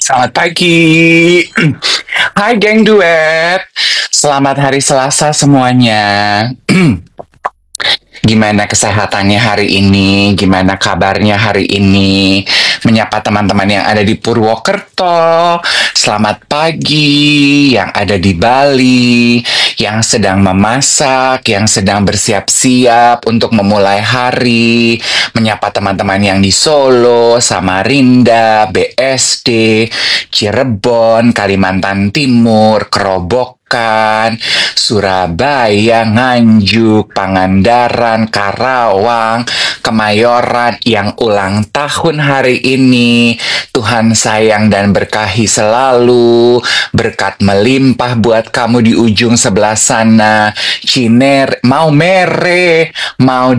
Selamat pagi. Hai geng duet. Selamat hari Selasa semuanya. Gimana kesehatannya hari ini? Gimana kabarnya hari ini? Menyapa teman-teman yang ada di Purwokerto. Selamat pagi yang ada di Bali, yang sedang memasak, yang sedang bersiap-siap untuk memulai hari. Menyapa teman-teman yang di Solo, Samarinda, BSD, Cirebon, Kalimantan Timur, Kerobokan, Surabaya, Nganjuk, Pangandaran, Karawang, Kemayoran yang ulang tahun hari ini. Tuhan sayang dan berkahi selalu. Berkat melimpah buat kamu di ujung sebelah sana. Ciner, mau Mere, mau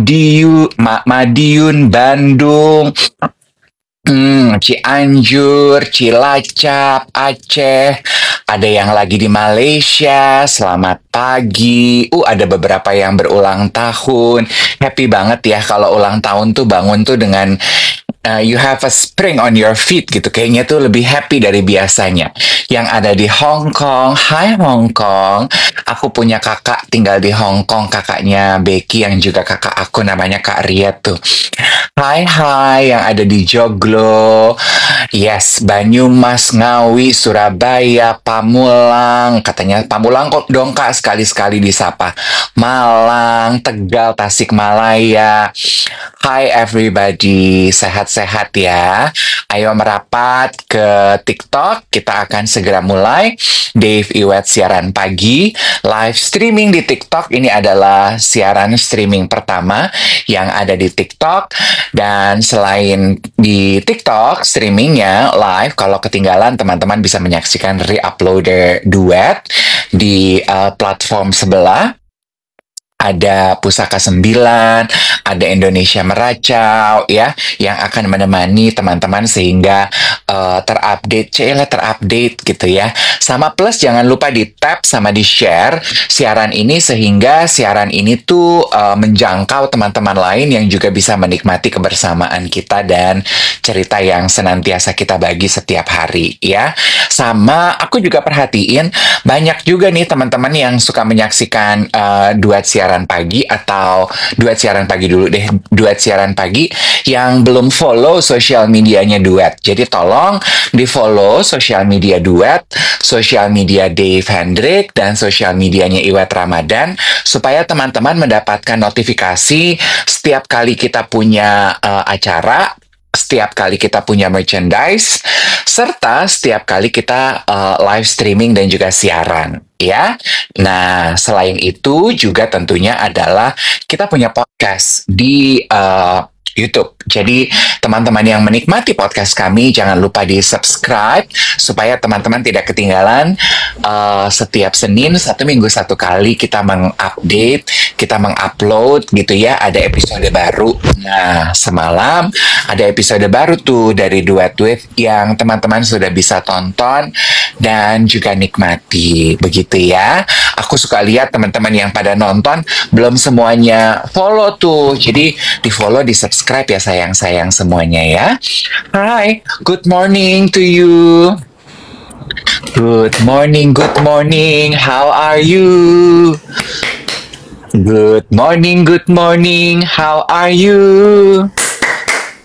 Madiun, Bandung, Cianjur, Cilacap, Aceh, ada yang lagi di Malaysia, selamat pagi. Ada beberapa yang berulang tahun. Happy banget ya kalau ulang tahun tuh bangun tuh dengan you have a spring on your feet gitu. Kayaknya tuh lebih happy dari biasanya. Yang ada di Hong Kong, hai Hong Kong. Aku punya kakak tinggal di Hong Kong, kakaknya Becky yang juga kakak aku namanya Kak Ria tuh. Hai yang ada di Joglo, yes, Banyumas, Ngawi, Surabaya, Pamulang, katanya Pamulang kok dong Kak sekali-sekali disapa. Malang, Tegal, Tasikmalaya. Hai everybody, sehat-sehat ya. Ayo merapat ke TikTok, kita akan segera mulai. Dave Iwet siaran pagi, live streaming di TikTok. Ini adalah siaran streaming pertama yang ada di TikTok. Dan selain di TikTok, streamingnya live, kalau ketinggalan teman-teman bisa menyaksikan re-uploader duet di platform sebelah. Ada Pusaka 9, ada Indonesia Meracau ya, yang akan menemani teman-teman sehingga terupdate gitu ya. Sama plus jangan lupa di tap sama di share siaran ini sehingga siaran ini tuh menjangkau teman-teman lain yang juga bisa menikmati kebersamaan kita dan cerita yang senantiasa kita bagi setiap hari ya. Sama aku juga perhatiin banyak juga nih teman-teman yang suka menyaksikan duet siaran pagi atau duet siaran pagi dulu deh, duet siaran pagi yang belum follow sosial medianya duet. Jadi tolong di follow sosial media duet, sosial media Dave Hendrik, dan sosial medianya Iwet Ramadan supaya teman-teman mendapatkan notifikasi setiap kali kita punya acara, setiap kali kita punya merchandise, serta setiap kali kita live streaming dan juga siaran, ya. Nah, selain itu juga tentunya adalah kita punya podcast di YouTube. Jadi, teman-teman yang menikmati podcast kami, jangan lupa di-subscribe supaya teman-teman tidak ketinggalan setiap Senin, 1 minggu 1 kali kita mengupdate, kita mengupload gitu ya, ada episode baru. Nah, semalam ada episode baru tuh dari Duet With yang teman-teman sudah bisa tonton dan juga nikmati. Begitu ya. Aku suka lihat teman-teman yang pada nonton belum semuanya follow tuh. Jadi di-follow, di-subscribe ya sayang-sayang semuanya ya. Hi, good morning to you. Good morning, how are you? Good morning, how are you?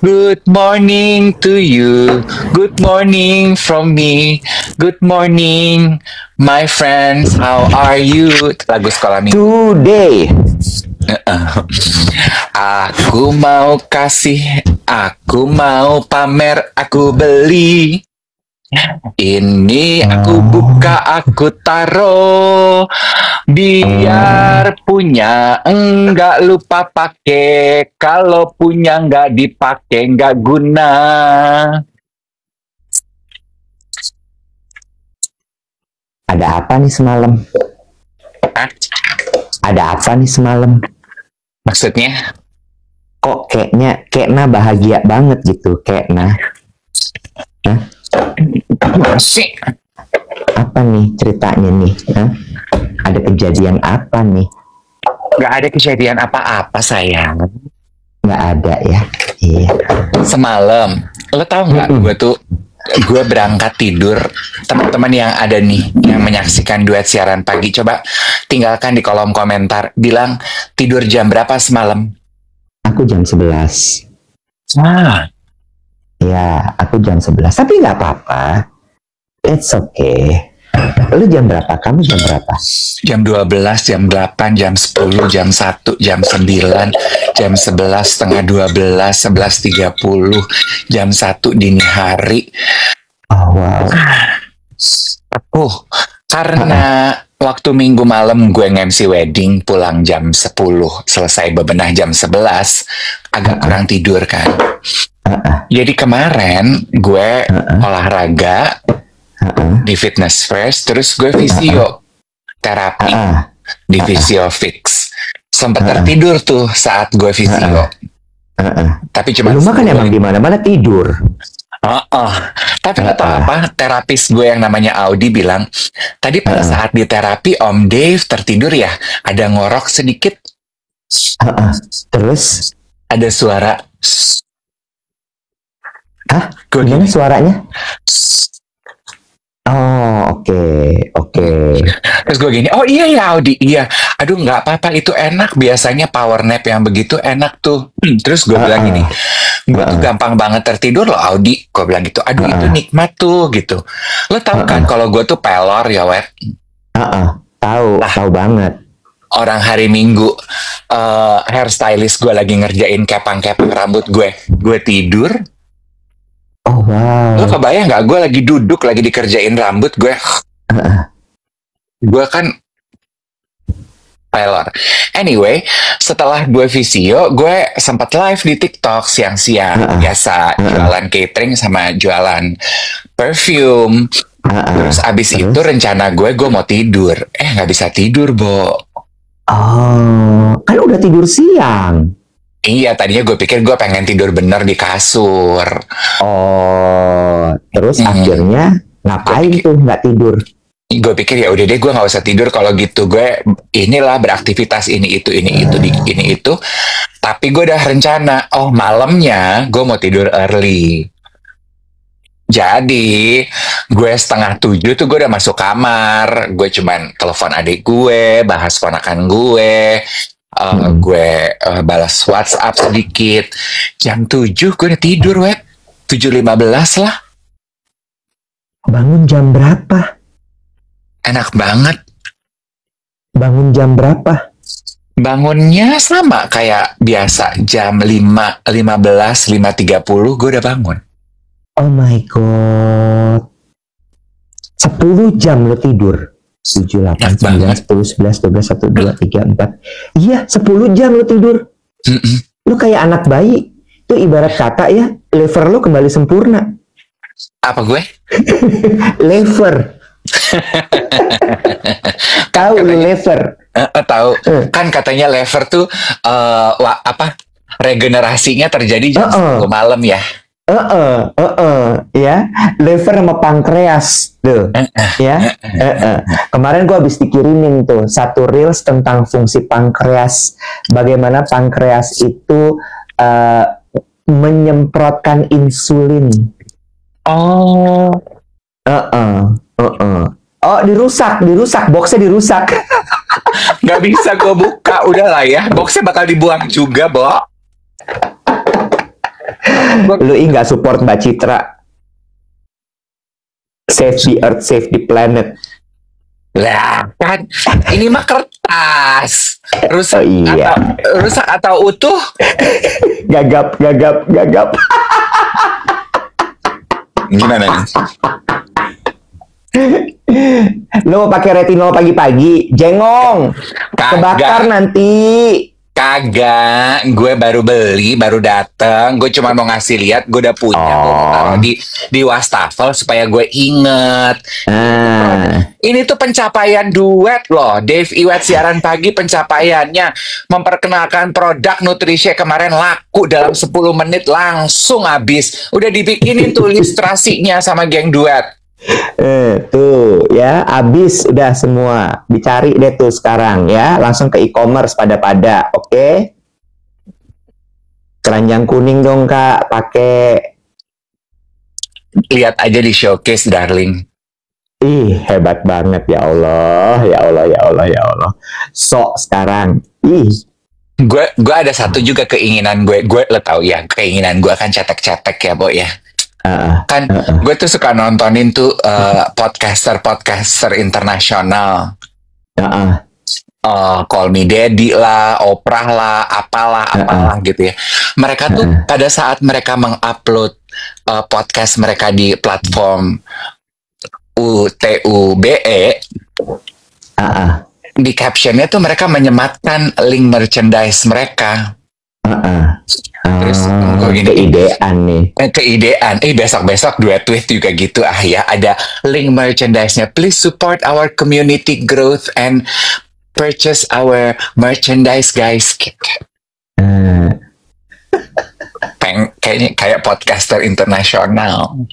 Good morning to you. Good morning from me. Good morning, my friends. How are you? Lagu sekolah minggu. Today. Aku mau kasih, aku mau pamer, aku beli. Ini aku buka, aku taruh. Biar punya enggak lupa pakai. Kalau punya enggak dipakai, enggak guna. Ada apa nih semalam? Hah? Ada apa nih semalam? Maksudnya? Kok kayaknya bahagia banget gitu, kayaknya. Hah? Sih. Apa nih ceritanya nih? Hah? Ada kejadian apa nih? Nggak ada kejadian apa-apa, sayang. Nggak ada ya? Iya. Semalam, lo tau nggak gue tuh gue berangkat tidur. Teman-teman yang ada nih, yang menyaksikan duet siaran pagi, coba tinggalkan di kolom komentar. Bilang tidur jam berapa semalam? Aku jam 11. Ah, Ya, aku jam 11. Tapi nggak apa-apa. It's okay. Lu jam berapa? Kamu jam berapa? jam 12, jam 8, jam 10, jam 1, jam 9, jam 11, setengah 12, 11.30, jam 1 dini hari. Oh, wow. Karena waktu minggu malam gue nge-MC wedding, pulang jam 10, selesai bebenah jam 11, agak kurang tidur kan. Jadi kemarin gue olahraga di Fitness First, terus gue visio terapi di Visio Fix. Sempat tertidur tuh saat gue visio. Tapi cuma Lu mah kan emang di mana-mana tidur. Tapi nggak tahu apa, terapis gue yang namanya Audi bilang, tadi pada saat di terapi Om Dave tertidur ya, ada ngorok sedikit, Terus? ada suara. Hah? Gue Gimana gini, suaranya? Oh, oke. terus gue gini, oh iya ya Audi, iya. Aduh nggak apa-apa, itu enak. Biasanya power nap yang begitu enak tuh. Terus gue bilang gini, gue tuh gampang banget tertidur loh Audi. Gue bilang gitu, aduh itu nikmat tuh gitu. Lo tau kan kalau gue tuh pelor ya Wet. Tahu banget. Orang hari Minggu, hairstylist gue lagi ngerjain kepang-kepang rambut gue tidur. Oh, wow. Lo kebayang nggak? Gue lagi duduk, lagi dikerjain rambut gue. Gue kan pelor. Anyway, setelah gue visio, gue sempat live di TikTok siang-siang. Biasa jualan catering sama jualan perfume. Terus abis itu rencana gue mau tidur. Nggak bisa tidur, Bo. Oh, kan udah tidur siang. Iya, tadinya gue pikir gue pengen tidur bener di kasur. Oh, terus akhirnya ngapain tuh nggak tidur? Gue pikir ya udah deh, gue nggak usah tidur kalau gitu. Gue inilah beraktivitas ini itu. Tapi gue udah rencana, oh malamnya gue mau tidur early. Jadi gue 6:30 tuh gue udah masuk kamar. Gue cuman telepon adik gue, bahas ponakan gue. Gue balas WhatsApp sedikit. Jam 7 gue udah tidur, Wet. 7.15 lah. Bangun jam berapa? Enak banget. Bangun jam berapa? Bangunnya sama kayak biasa. Jam 5.15, 5.30 gue udah bangun. Oh my God. 10 jam lo tidur. 7, 8, 9, 10, 11, 12, 1, 2, 3, 4. Iya, 10 jam lo tidur. Lo kayak anak bayi. Itu ibarat kata ya, lever lo kembali sempurna. Apa gue? Lever. Tahu lo lever? Tahu. Kan katanya lever tuh regenerasinya terjadi jam 10 malam ya. Ya, lever sama pankreas tuh, ya. Kemarin gue habis dikirimin tuh satu reels tentang fungsi pankreas, bagaimana pankreas itu menyemprotkan insulin. Oh, dirusak, boxnya dirusak. Nggak bisa gue buka, udahlah ya, boxnya bakal dibuang juga, Bo. Lu nggak support Mbak Citra. Save the earth, save the planet. Lah kan, ini mah kertas. Rusak, iya. rusak atau utuh? Gagap. Gimana nih? Lu mau pakai retinol pagi-pagi, jengong. Kebakar nanti. Kagak, gue baru beli, baru dateng. Gue cuma mau ngasih lihat, gue udah punya. Gue mau taruh di wastafel supaya gue inget. Ini tuh pencapaian duet loh. Dave Iwet siaran pagi, pencapaiannya memperkenalkan produk nutrisi kemarin laku dalam 10 menit langsung habis. Udah dibikinin tuh ilustrasinya sama geng duet. Tuh ya, habis udah semua. Dicari deh tuh sekarang ya, langsung ke e-commerce pada, oke? Keranjang kuning dong Kak, pakai. Lihat aja di showcase, darling. Ih, hebat banget, ya Allah, ya Allah, ya Allah, ya Allah. Sok sekarang. Ih, Gue ada satu juga keinginan gue lo tau ya, keinginan gue kan cetek-cetek ya, Bo ya. Kan gue tuh suka nontonin tuh podcaster internasional. Call Me Daddy lah, Oprah lah, apalah gitu ya. Mereka tuh pada saat mereka mengupload podcast mereka di platform UTUBE, di captionnya tuh mereka menyematkan link merchandise mereka. Terus keidean nih. Keidean. Besok-besok 2 tweet juga gitu ya. Ada link merchandise-nya. Please support our community growth and purchase our merchandise, guys. Kayaknya kayak podcaster internasional.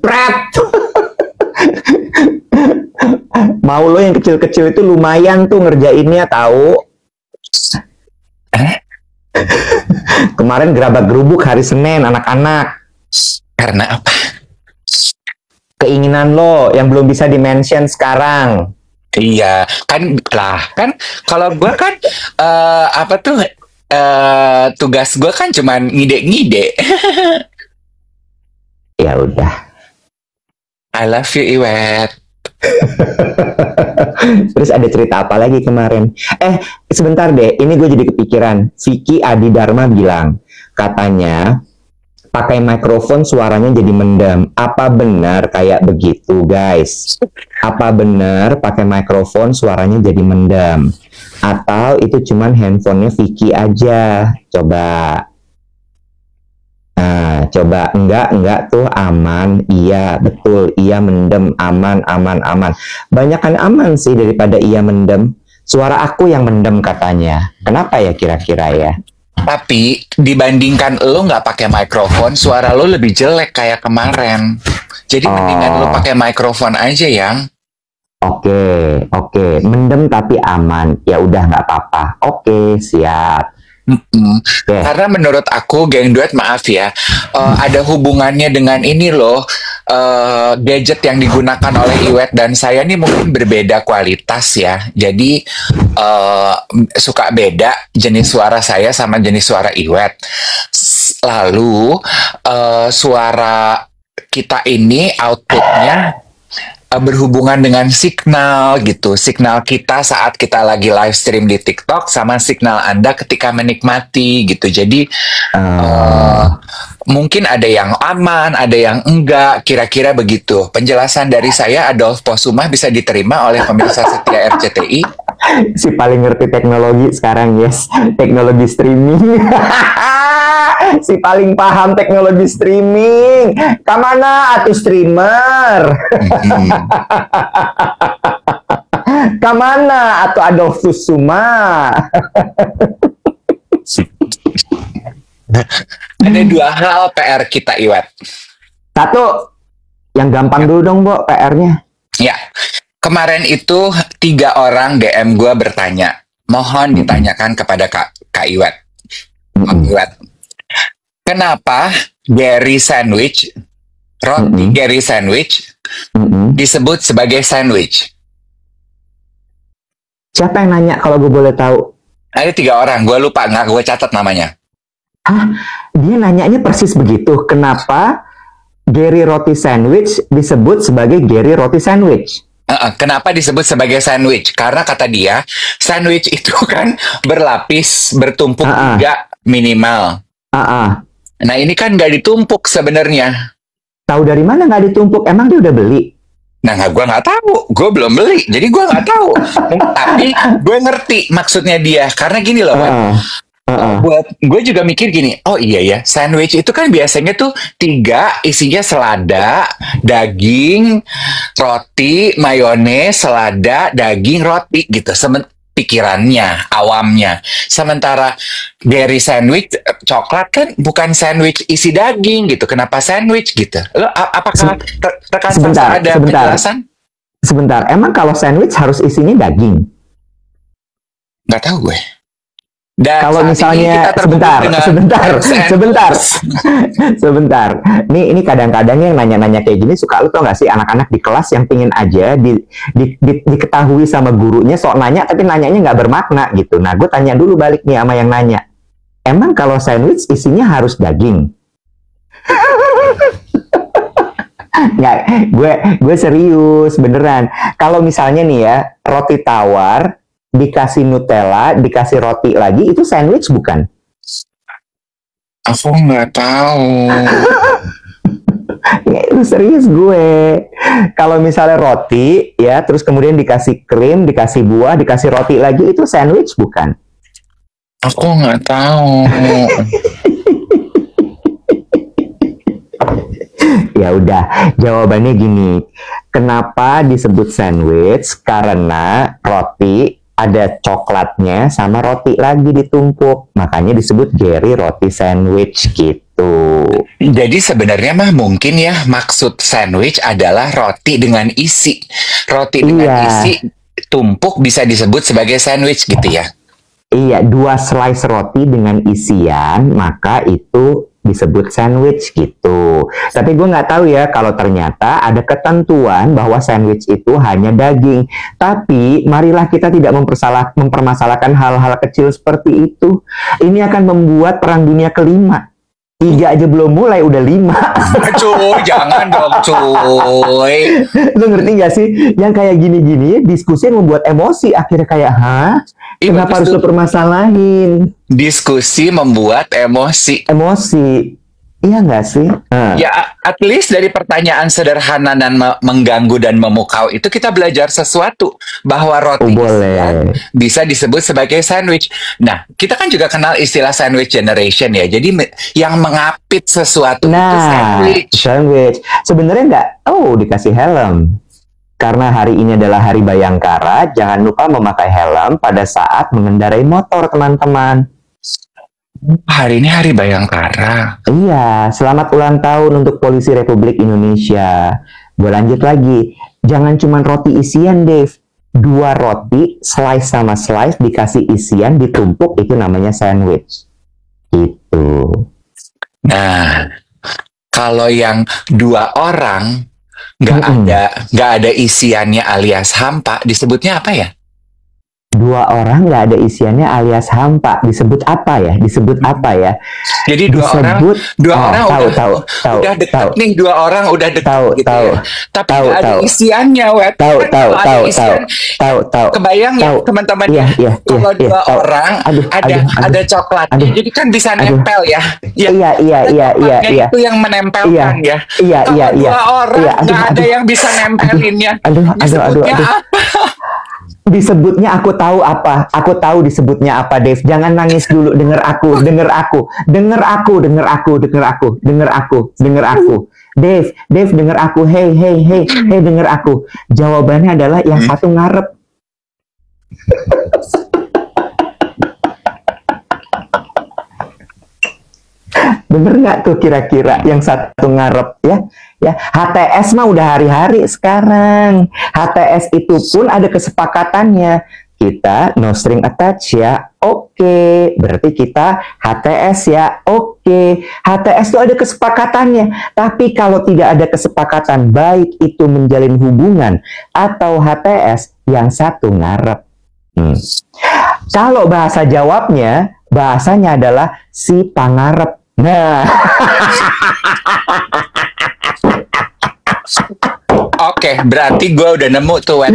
Pret. Mau lo yang kecil-kecil itu lumayan tuh ngerjainnya tahu. Kemarin gerabak gerubuk hari Senin anak-anak. Karena apa? Keinginan lo yang belum bisa dimention sekarang. Iya, kan kalau gue kan tugas gue kan cuman ngide-ngide. Ya udah. I love you, Iwet. Terus ada cerita apa lagi kemarin? Sebentar deh, ini gue jadi kepikiran. Vicky Adi Dharma bilang, katanya pakai mikrofon suaranya jadi mendem. Apa benar kayak begitu, guys? Apa benar pakai mikrofon suaranya jadi mendem? Atau itu cuman handphonenya Vicky aja? Coba enggak tuh aman. Iya betul, iya mendem, aman. Banyakan aman sih daripada iya mendem. Suara aku yang mendem katanya. Kenapa ya kira-kira ya? Tapi dibandingkan lo nggak pakai mikrofon, suara lo lebih jelek kayak kemarin. Jadi mendingan lo pakai mikrofon aja, yang. Oke, mendem tapi aman. Ya udah nggak apa-apa. Oke, siap. Karena menurut aku, geng duet, maaf ya, ada hubungannya dengan ini loh, gadget yang digunakan oleh Iwet dan saya nih mungkin berbeda kualitas ya. Jadi suka beda jenis suara saya sama jenis suara Iwet. Lalu suara kita ini outputnya berhubungan dengan signal gitu. Signal kita saat kita lagi live stream di TikTok sama signal Anda ketika menikmati gitu. Jadi mungkin ada yang aman, ada yang enggak, kira-kira begitu. Penjelasan dari saya, Adolf Posumah, bisa diterima oleh pemirsa setia RCTI. Si paling ngerti teknologi sekarang, yes. Teknologi streaming. Si paling paham teknologi streaming. Kamana atuh streamer? Kamana atuh Adolf Posumah? Ada 2 hal PR kita, Iwet. Satu, yang gampang dulu dong, Bo, PR-nya. Ya, kemarin itu 3 orang DM gue bertanya. Mohon ditanyakan kepada Kak Iwet. Iwet, kenapa Gary Sandwich, roti Gary Sandwich, disebut sebagai sandwich? Siapa yang nanya kalau gue boleh tahu? Ada 3 orang, gue lupa, nggak gue catat namanya. Dia nanyanya persis begitu. Kenapa Gary Roti Sandwich disebut sebagai Gary Roti Sandwich? Kenapa disebut sebagai sandwich? Karena kata dia, sandwich itu kan berlapis, bertumpuk 3 minimal. Nah ini kan nggak ditumpuk sebenarnya. Tahu dari mana nggak ditumpuk? Emang dia udah beli? Nah, gue nggak tahu, gue belum beli, jadi gue nggak tahu. Tapi gue ngerti maksudnya dia, karena gini loh, buat gue juga mikir gini, oh iya ya, sandwich itu kan biasanya tuh 3 isinya selada, daging, roti, mayones, selada, daging, roti gitu. Pikirannya, awamnya. Sementara Gary Sandwich, coklat kan bukan sandwich isi daging gitu. Kenapa sandwich gitu? Lo apakah rekan Sasa ada penjelasan? Sebentar, emang kalau sandwich harus isinya daging? Nggak tahu gue. Dan Kalau saat ini misalnya kita terhubung dengan sebentar. Sebentar. Ini kadang-kadang yang nanya-nanya kayak gini suka lu tau gak sih anak-anak di kelas yang pingin aja diketahui sama gurunya sok nanya tapi nanyanya nggak bermakna gitu. Nah, gue tanya dulu balik nih sama yang nanya. Emang kalau sandwich isinya harus daging? Nggak, gue serius beneran. Kalau misalnya nih ya roti tawar dikasih Nutella, dikasih roti lagi, itu sandwich bukan? Aku nggak tahu. Ya, itu serius gue. Kalau misalnya roti, ya, terus kemudian dikasih krim, dikasih buah, dikasih roti lagi, itu sandwich bukan? Aku nggak tahu. Ya udah, jawabannya gini. Kenapa disebut sandwich? Karena roti ada coklatnya sama roti lagi ditumpuk. Makanya disebut Gary roti sandwich gitu. Jadi sebenarnya mah mungkin ya maksud sandwich adalah roti dengan isi. Roti dengan isi tumpuk bisa disebut sebagai sandwich gitu ya. Iya, 2 slice roti dengan isian, maka itu disebut sandwich gitu. Tapi gue nggak tahu ya kalau ternyata ada ketentuan bahwa sandwich itu hanya daging. Tapi marilah kita tidak mempermasalahkan hal-hal kecil seperti itu. Ini akan membuat Perang Dunia Kelima. 3 aja belum mulai, udah 5. Cuy, jangan dong cuy. Lu ngerti gak sih? Yang kayak gini-gini, diskusi yang membuat emosi. Akhirnya kayak, hah? Kenapa harus lu permasalahin? Diskusi membuat emosi. Emosi. Iya nggak sih? Ya, at least dari pertanyaan sederhana dan mengganggu dan memukau itu kita belajar sesuatu. Bahwa roti isian bisa disebut sebagai sandwich. Nah, kita kan juga kenal istilah sandwich generation ya. Jadi yang mengapit sesuatu itu sandwich. Sandwich. Sebenarnya nggak, dikasih helm. Karena hari ini adalah Hari Bayangkara, jangan lupa memakai helm pada saat mengendarai motor, teman-teman. Hari ini Hari Bayangkara. Iya, selamat ulang tahun untuk Polisi Republik Indonesia. Gue lanjut lagi. Jangan cuma roti isian, Dave. 2 roti, slice sama slice, dikasih isian, ditumpuk, itu namanya sandwich. Itu. Nah, kalau yang 2 orang nggak ada isiannya alias hampa, disebutnya apa ya? 2 orang nggak ada isiannya alias hampa, disebut apa ya? Jadi 2 orang udah dekat nih, 2 orang udah dekat gitu ya. Tapi nggak ada isiannya, wet. Tahu. Kebayang ya teman-teman? Kalau 2 orang ada coklatnya, jadi kan bisa nempel ya. Iya. Itu yang menempelkan ya. Iya. 2 orang nggak ada yang bisa nempelinnya. Disebutnya apa? Disebutnya aku tahu disebutnya apa, Dave. Jangan nangis dulu, denger aku. Dave, denger aku. Hey, denger aku. Jawabannya adalah yang satu ngarep. Bener nggak tuh kira-kira yang satu ngarep ya? HTS mah udah hari-hari sekarang. HTS itu pun ada kesepakatannya. Kita no string attached ya, oke. Berarti kita HTS ya, oke. HTS itu ada kesepakatannya. Tapi kalau tidak ada kesepakatan, baik itu menjalin hubungan atau HTS, yang satu ngarep. Kalau bahasa jawabnya, bahasanya adalah si pangarep. Nah. Oke, berarti gue udah nemu tuh, Wet.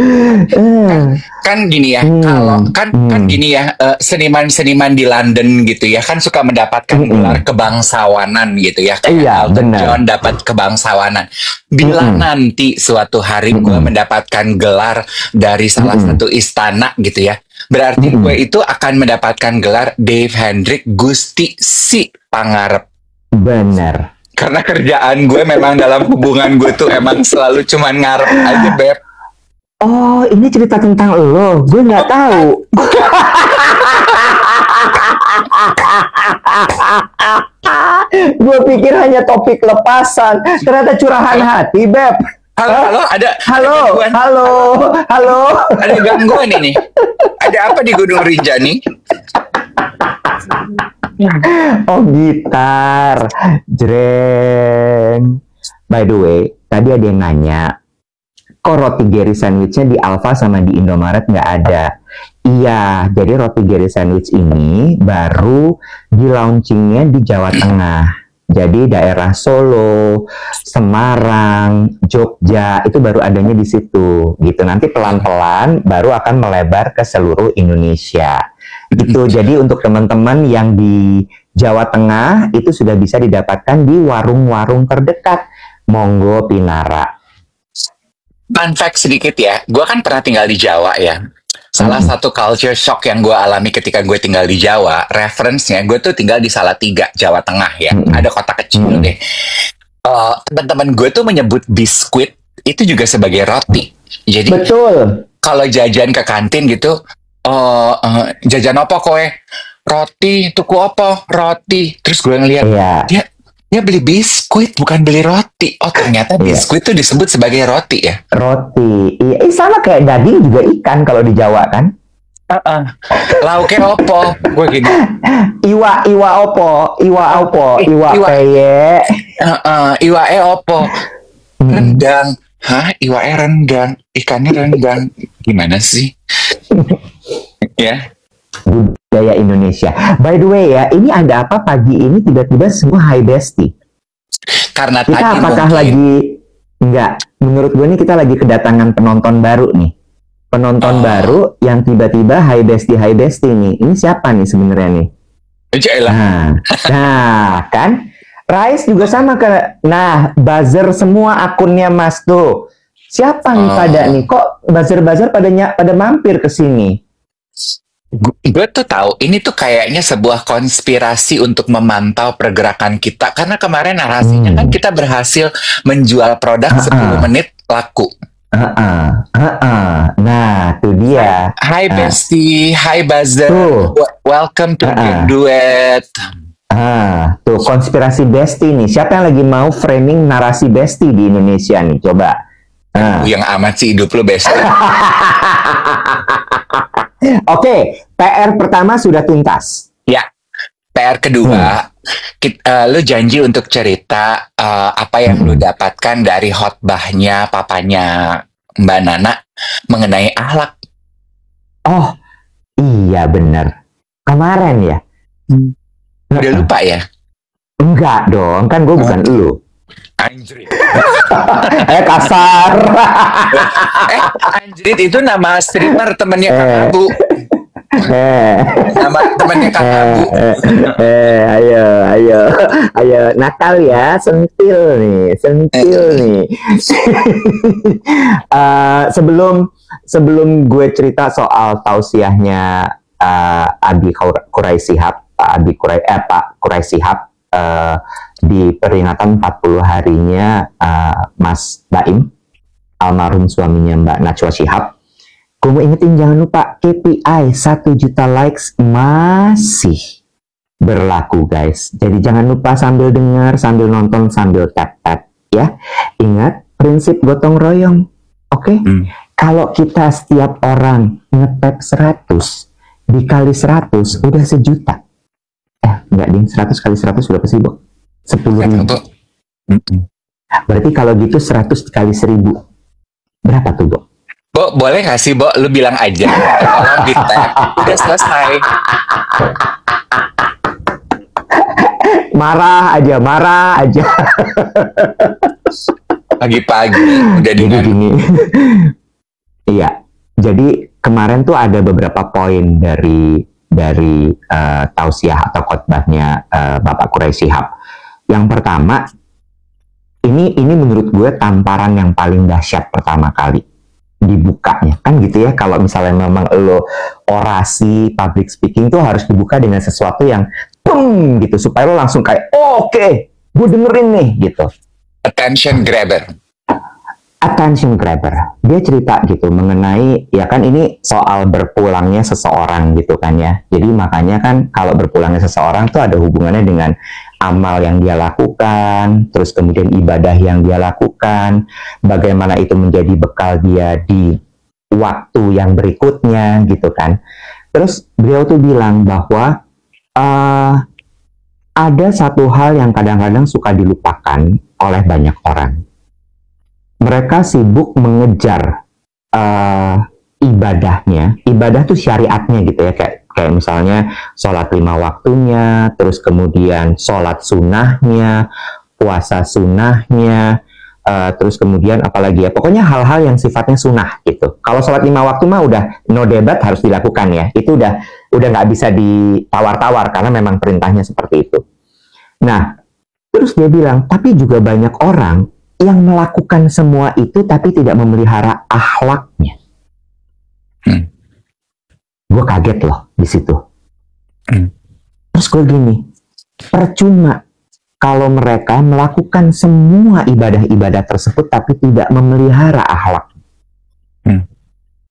Kan gini ya, kalau kan gini ya, seniman-seniman di London gitu ya, kan suka mendapatkan gelar kebangsawanan gitu ya, kayak Elton John dapat kebangsawanan. Bila nanti suatu hari gue mendapatkan gelar dari salah satu istana gitu ya, berarti gue itu akan mendapatkan gelar Dave Hendrik Gusti si Pangarep. Benar. Karena kerjaan gue memang dalam hubungan gue tuh emang selalu cuman ngarep aja, Beb. Oh, ini cerita tentang lo. Gue nggak tahu. Gue pikir hanya topik lepasan. Ternyata curahan hati, Beb. Halo, ada Halo, gangguan. halo, halo. Ada gangguan ini. Ada apa di Gunung Rinjani? Oh, gitar. Jreng. By the way, tadi ada yang nanya, kok roti Geri sandwichnya di Alfa sama di Indomaret nggak ada? Iya, jadi roti Geri sandwich ini baru di launchingnya di Jawa Tengah. Jadi daerah Solo, Semarang, Jogja itu baru adanya di situ. Gitu. Nanti pelan-pelan baru akan melebar ke seluruh Indonesia. Gitu. Jadi untuk teman-teman yang di Jawa Tengah itu sudah bisa didapatkan di warung-warung terdekat. Monggo Pinara. Fun fact sedikit ya, gue kan pernah tinggal di Jawa ya. Salah satu culture shock yang gue alami ketika gue tinggal di Jawa, reference-nya gue tuh tinggal di Salatiga, Jawa Tengah ya. Ada kota kecil deh. Teman-teman gue tuh menyebut biskuit itu juga sebagai roti. Jadi Betul. kalau jajan ke kantin gitu, jajan apa kowe? Roti, tuku apa? Roti. Terus gue ngeliat, Iya. dia beli biskuit, bukan beli roti. Oh, ternyata biskuit tuh disebut sebagai roti ya? Roti. Iya, sama kayak daging juga ikan kalau di Jawa kan. Lauknya opo? Gue gini. Iwa opo? Iwa peye. Iwae opo? Rendang. Hah? Iwae rendang. Ikannya rendang. Gimana sih? Ya. Budaya Indonesia. By the way ya, ini ada apa pagi ini tiba-tiba semua high bestie? Karena Kita tadi apakah mungkin lagi enggak? Menurut gue ini kita lagi kedatangan penonton baru nih. Penonton baru yang tiba-tiba high bestie nih. Ini siapa nih sebenarnya nih? Jailah. Nah, kan? Rais juga sama ke. Nah, buzzer semua akunnya Mas tuh. Siapa nih pada nih? Kok buzzer pada mampir ke sini? Gue tuh tahu ini tuh kayaknya sebuah konspirasi untuk memantau pergerakan kita, karena kemarin narasinya kan kita berhasil menjual produk 10 menit laku. Nah, tuh dia. Hai Bestie, hai Buzzer, welcome to Game Duet. Tuh konspirasi bestie nih. Siapa yang lagi mau framing narasi bestie di Indonesia nih? Coba. Yang amat sih hidup lu Bestie. Oke, PR pertama sudah tuntas. Ya, PR kedua, lu janji untuk cerita apa yang lu dapatkan dari khotbahnya papanya Mbak Nana mengenai akhlak. Oh, iya benar. Kemarin ya. Udah lupa ya? Enggak dong, kan gue bukan lu. Anjrit. Kasar. Anjrit itu nama streamer temennya Kak Abu. Nama temennya Kak Abu. Ayo, nakal ya, sentil nih. Sebelum gue cerita soal tausiahnya Abi Kurai Shihab, Pak Kurai Shihab di peringatan 40 harinya Mas Baim, almarhum suaminya Mbak Najwa Shihab. Gue mau ingetin, jangan lupa KPI 1 juta likes masih berlaku guys. Jadi jangan lupa sambil dengar, sambil nonton, sambil tap-tap ya. Ingat prinsip gotong royong. Oke? Kalau kita setiap orang nge-tap 100 dikali 100 udah sejuta. Enggak ding, 100 kali 100 berapa sih, Bo? 10.000. Berarti kalau gitu 100 kali 1.000 berapa tuh, Bo? Bo, boleh nggak sih, Bo? Lu bilang aja. Tolong di-tap. Udah selesai. Marah aja. Pagi-pagi udah gini. Iya. Jadi kemarin tuh ada beberapa poin dari tausiah atau khotbahnya Bapak Kurai Shihab. Yang pertama, ini menurut gue tamparan yang paling dahsyat pertama kali dibukanya. Kan gitu ya, kalau misalnya memang lo orasi, public speaking tuh harus dibuka dengan sesuatu yang gitu, supaya lo langsung kayak, oke, gue dengerin nih, gitu. Attention grabber. Dia cerita gitu mengenai, ya kan ini soal berpulangnya seseorang gitu kan ya. Jadi makanya kan kalau berpulangnya seseorang tuh ada hubungannya dengan amal yang dia lakukan, terus kemudian ibadah yang dia lakukan, bagaimana itu menjadi bekal dia di waktu yang berikutnya gitu kan. Terus beliau tuh bilang bahwa ada satu hal yang kadang-kadang suka dilupakan oleh banyak orang. Mereka sibuk mengejar ibadahnya, ibadah tuh syariatnya gitu ya, kayak misalnya sholat 5 waktunya, terus kemudian sholat sunnahnya, puasa sunnahnya, terus kemudian apalagi ya, pokoknya hal-hal yang sifatnya sunnah gitu. Kalau sholat 5 waktu mah udah no debat, harus dilakukan ya, itu udah nggak bisa ditawar-tawar karena memang perintahnya seperti itu. Nah, terus dia bilang, tapi juga banyak orang yang melakukan semua itu tapi tidak memelihara akhlaknya. Gue kaget loh di situ. Terus gue gini, percuma kalau mereka melakukan semua ibadah-ibadah tersebut tapi tidak memelihara akhlak.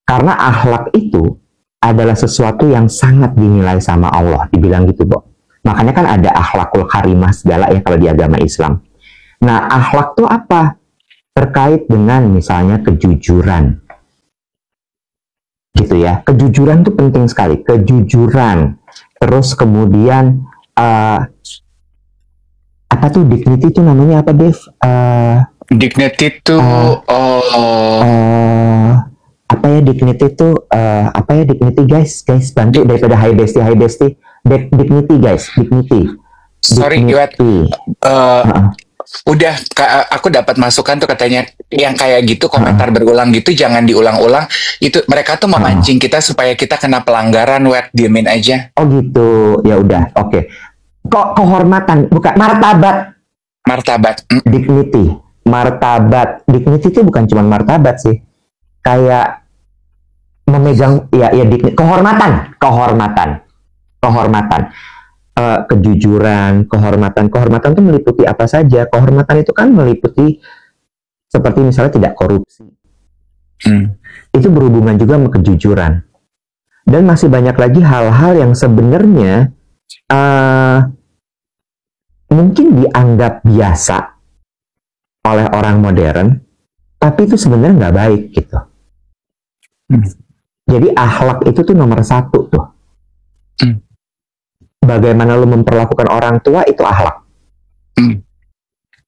Karena akhlak itu adalah sesuatu yang sangat dinilai sama Allah, dibilang gitu, Bo. Makanya kan ada akhlakul karimah segala ya kalau di agama Islam. Nah, akhlak itu apa? Terkait dengan misalnya kejujuran. Gitu ya. Kejujuran itu penting sekali. Kejujuran. Terus kemudian apa tuh dignity itu namanya apa, Dev? Dignity itu apa ya dignity itu apa ya dignity guys bantu daripada high bestie dignity guys dignity. Sorry Iwet, udah aku dapat masukan tuh katanya yang kayak gitu komentar berulang gitu jangan diulang-ulang, itu mereka tuh memancing kita supaya kita kena pelanggaran. Wet, diemin aja. Oh gitu, ya udah, oke. Kok kehormatan bukan martabat dignity, martabat dignity itu bukan cuma martabat sih, kayak memegang ya kehormatan kejujuran, kehormatan itu meliputi apa saja. Kehormatan itu kan meliputi seperti misalnya tidak korupsi. Itu berhubungan juga sama kejujuran. Dan masih banyak lagi hal-hal yang sebenarnya mungkin dianggap biasa oleh orang modern, tapi itu sebenarnya nggak baik gitu. Jadi akhlak itu tuh nomor 1 tuh. Bagaimana lo memperlakukan orang tua itu akhlak.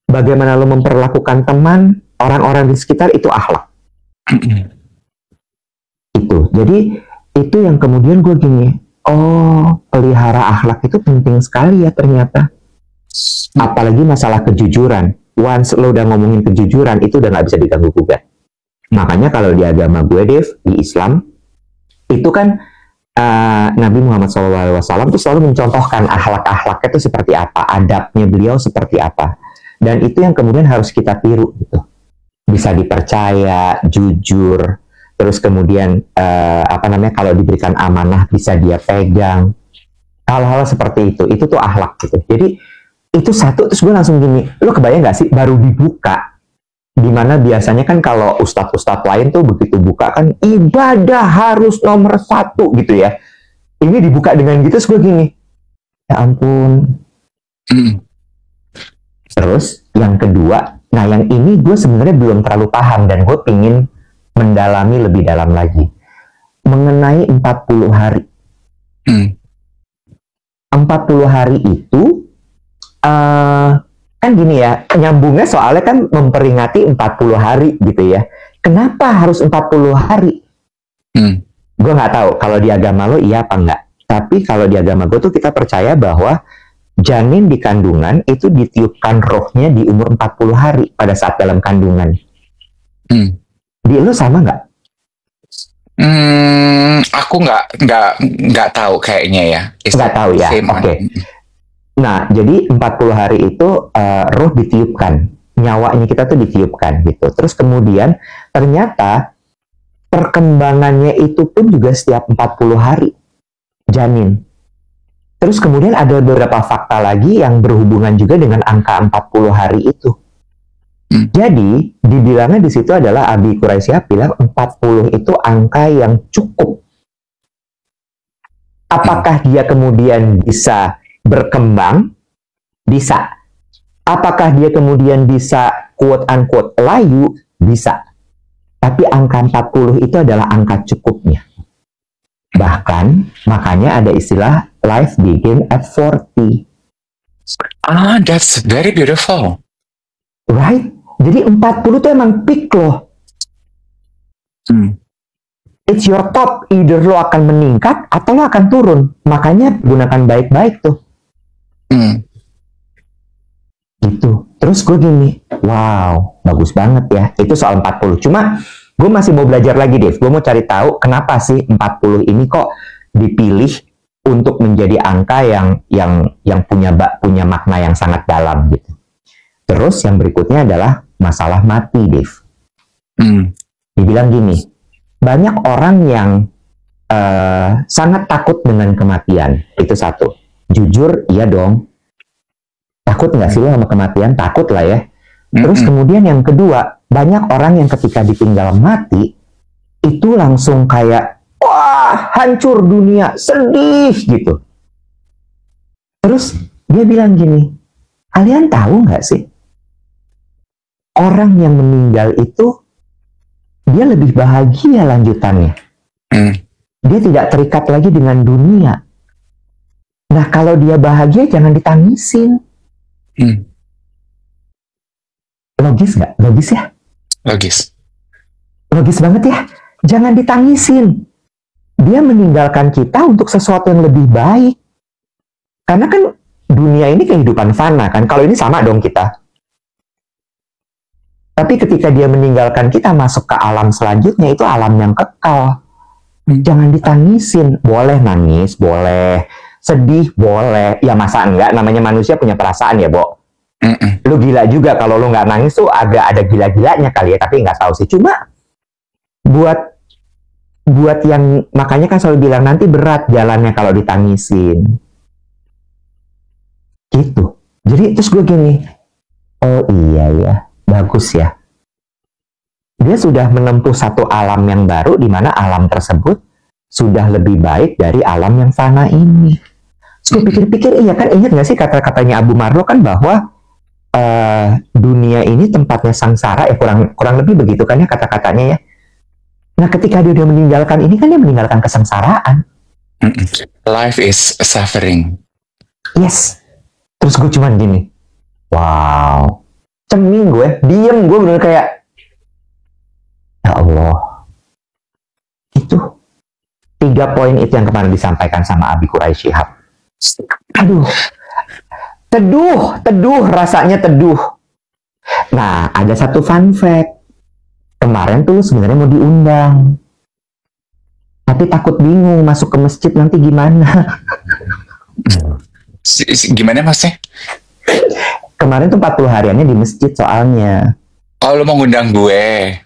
Bagaimana lo memperlakukan teman, orang-orang di sekitar itu akhlak. Itu. Jadi itu yang kemudian gue gini, oh pelihara akhlak itu penting sekali ya ternyata. Apalagi masalah kejujuran. Once lo udah ngomongin kejujuran itu udah nggak bisa diganggu gugat. Makanya kalau di agama gue, Dev, di Islam itu kan Nabi Muhammad SAW itu selalu mencontohkan akhlak-akhlaknya itu seperti apa, adabnya beliau seperti apa, dan itu yang kemudian harus kita tiru gitu. Bisa dipercaya, jujur, terus kemudian kalau diberikan amanah bisa dia pegang, hal-hal seperti itu tuh akhlak gitu. Jadi itu satu, terus gue langsung gini, lo kebayang nggak sih baru dibuka, dimana biasanya kan kalau ustadz-ustadz lain tuh begitu buka kan ibadah harus nomor 1 gitu ya, ini dibuka dengan gitu, terus gue gini, ya ampun. Terus yang kedua, nah yang ini gue sebenarnya belum terlalu paham dan gue pingin mendalami lebih dalam lagi mengenai 40 hari. 40 hari itu kan gini ya, nyambungnya soalnya kan memperingati 40 hari gitu ya. Kenapa harus 40 hari? Gue nggak tahu kalau di agama lo iya apa enggak. Tapi kalau di agama gue tuh kita percaya bahwa janin di kandungan itu ditiupkan rohnya di umur 40 hari pada saat dalam kandungan. Di lo sama nggak? Aku nggak tahu kayaknya ya. Nggak tahu ya. Oke. Nah, jadi 40 hari itu roh ditiupkan, nyawanya kita tuh ditiupkan gitu. Terus kemudian ternyata perkembangannya itu pun juga setiap 40 hari janin. Terus kemudian ada beberapa fakta lagi yang berhubungan juga dengan angka 40 hari itu. Jadi dibilangnya di situ adalah Abi Quraisyah bilang 40 itu angka yang cukup. Apakah dia kemudian bisa berkembang Bisa. Apakah dia kemudian bisa quote unquote layu? Bisa. Tapi angka 40 itu adalah angka cukupnya. Bahkan makanya ada istilah life begin at 40. That's very beautiful. Right? Jadi 40 itu emang peak loh. It's your top. Either lo akan meningkat atau lo akan turun. Makanya gunakan baik-baik tuh. Gitu. Terus gue gini, wow, bagus banget ya. Itu soal 40. Cuma gue masih mau belajar lagi, Dev. Gue mau cari tahu kenapa sih 40 ini kok dipilih untuk menjadi angka yang punya makna yang sangat dalam gitu. Terus yang berikutnya adalah masalah mati, Dev. Dibilang gini, banyak orang yang sangat takut dengan kematian. Itu satu. Jujur, iya dong. Takut nggak sih lo sama kematian? Takut lah ya. Terus kemudian yang kedua, banyak orang yang ketika ditinggal mati, itu langsung kayak, wah, hancur dunia, sedih gitu. Terus dia bilang gini, kalian tahu nggak sih, orang yang meninggal itu, dia lebih bahagia lanjutannya. Dia tidak terikat lagi dengan dunia. Nah, kalau dia bahagia, jangan ditangisin. Logis nggak? Logis ya? Logis. Logis banget ya? Jangan ditangisin. Dia meninggalkan kita untuk sesuatu yang lebih baik. Karena kan dunia ini kehidupan fana kan. Kalau ini sama dong kita. Tapi ketika dia meninggalkan kita masuk ke alam selanjutnya, itu alam yang kekal. Jangan ditangisin. Boleh nangis, boleh. Sedih, boleh. Ya masa enggak, namanya manusia punya perasaan ya, Bo. Lu gila juga kalau lu nggak nangis tuh agak ada gila-gilanya kali ya, tapi nggak tahu sih. Cuma buat yang, makanya kan selalu bilang nanti berat jalannya kalau ditangisin. Gitu. Jadi terus gue gini, oh iya ya, bagus ya. Dia sudah menempuh satu alam yang baru, di mana alam tersebut sudah lebih baik dari alam yang fana ini. Terus gue pikir-pikir, iya kan, ingat nggak sih kata-katanya Abu Marlo kan bahwa dunia ini tempatnya sangsara, ya kurang lebih begitu kan ya kata-katanya ya. Nah ketika dia udah meninggalkan ini kan dia meninggalkan kesengsaraan. Life is suffering. Yes. Terus gue cuman gini, wow, ceming gue, diem gue bener kayak, ya Allah. Itu 3 poin itu yang kemarin disampaikan sama Abi Quraisy Shihab. Aduh, teduh, rasanya teduh. Nah, ada satu fun fact. Kemarin tuh sebenarnya mau diundang. Tapi takut bingung masuk ke masjid nanti gimana. Gimana maksudnya? Kemarin tuh 40 hariannya di masjid soalnya. Oh, lu mau ngundang gue?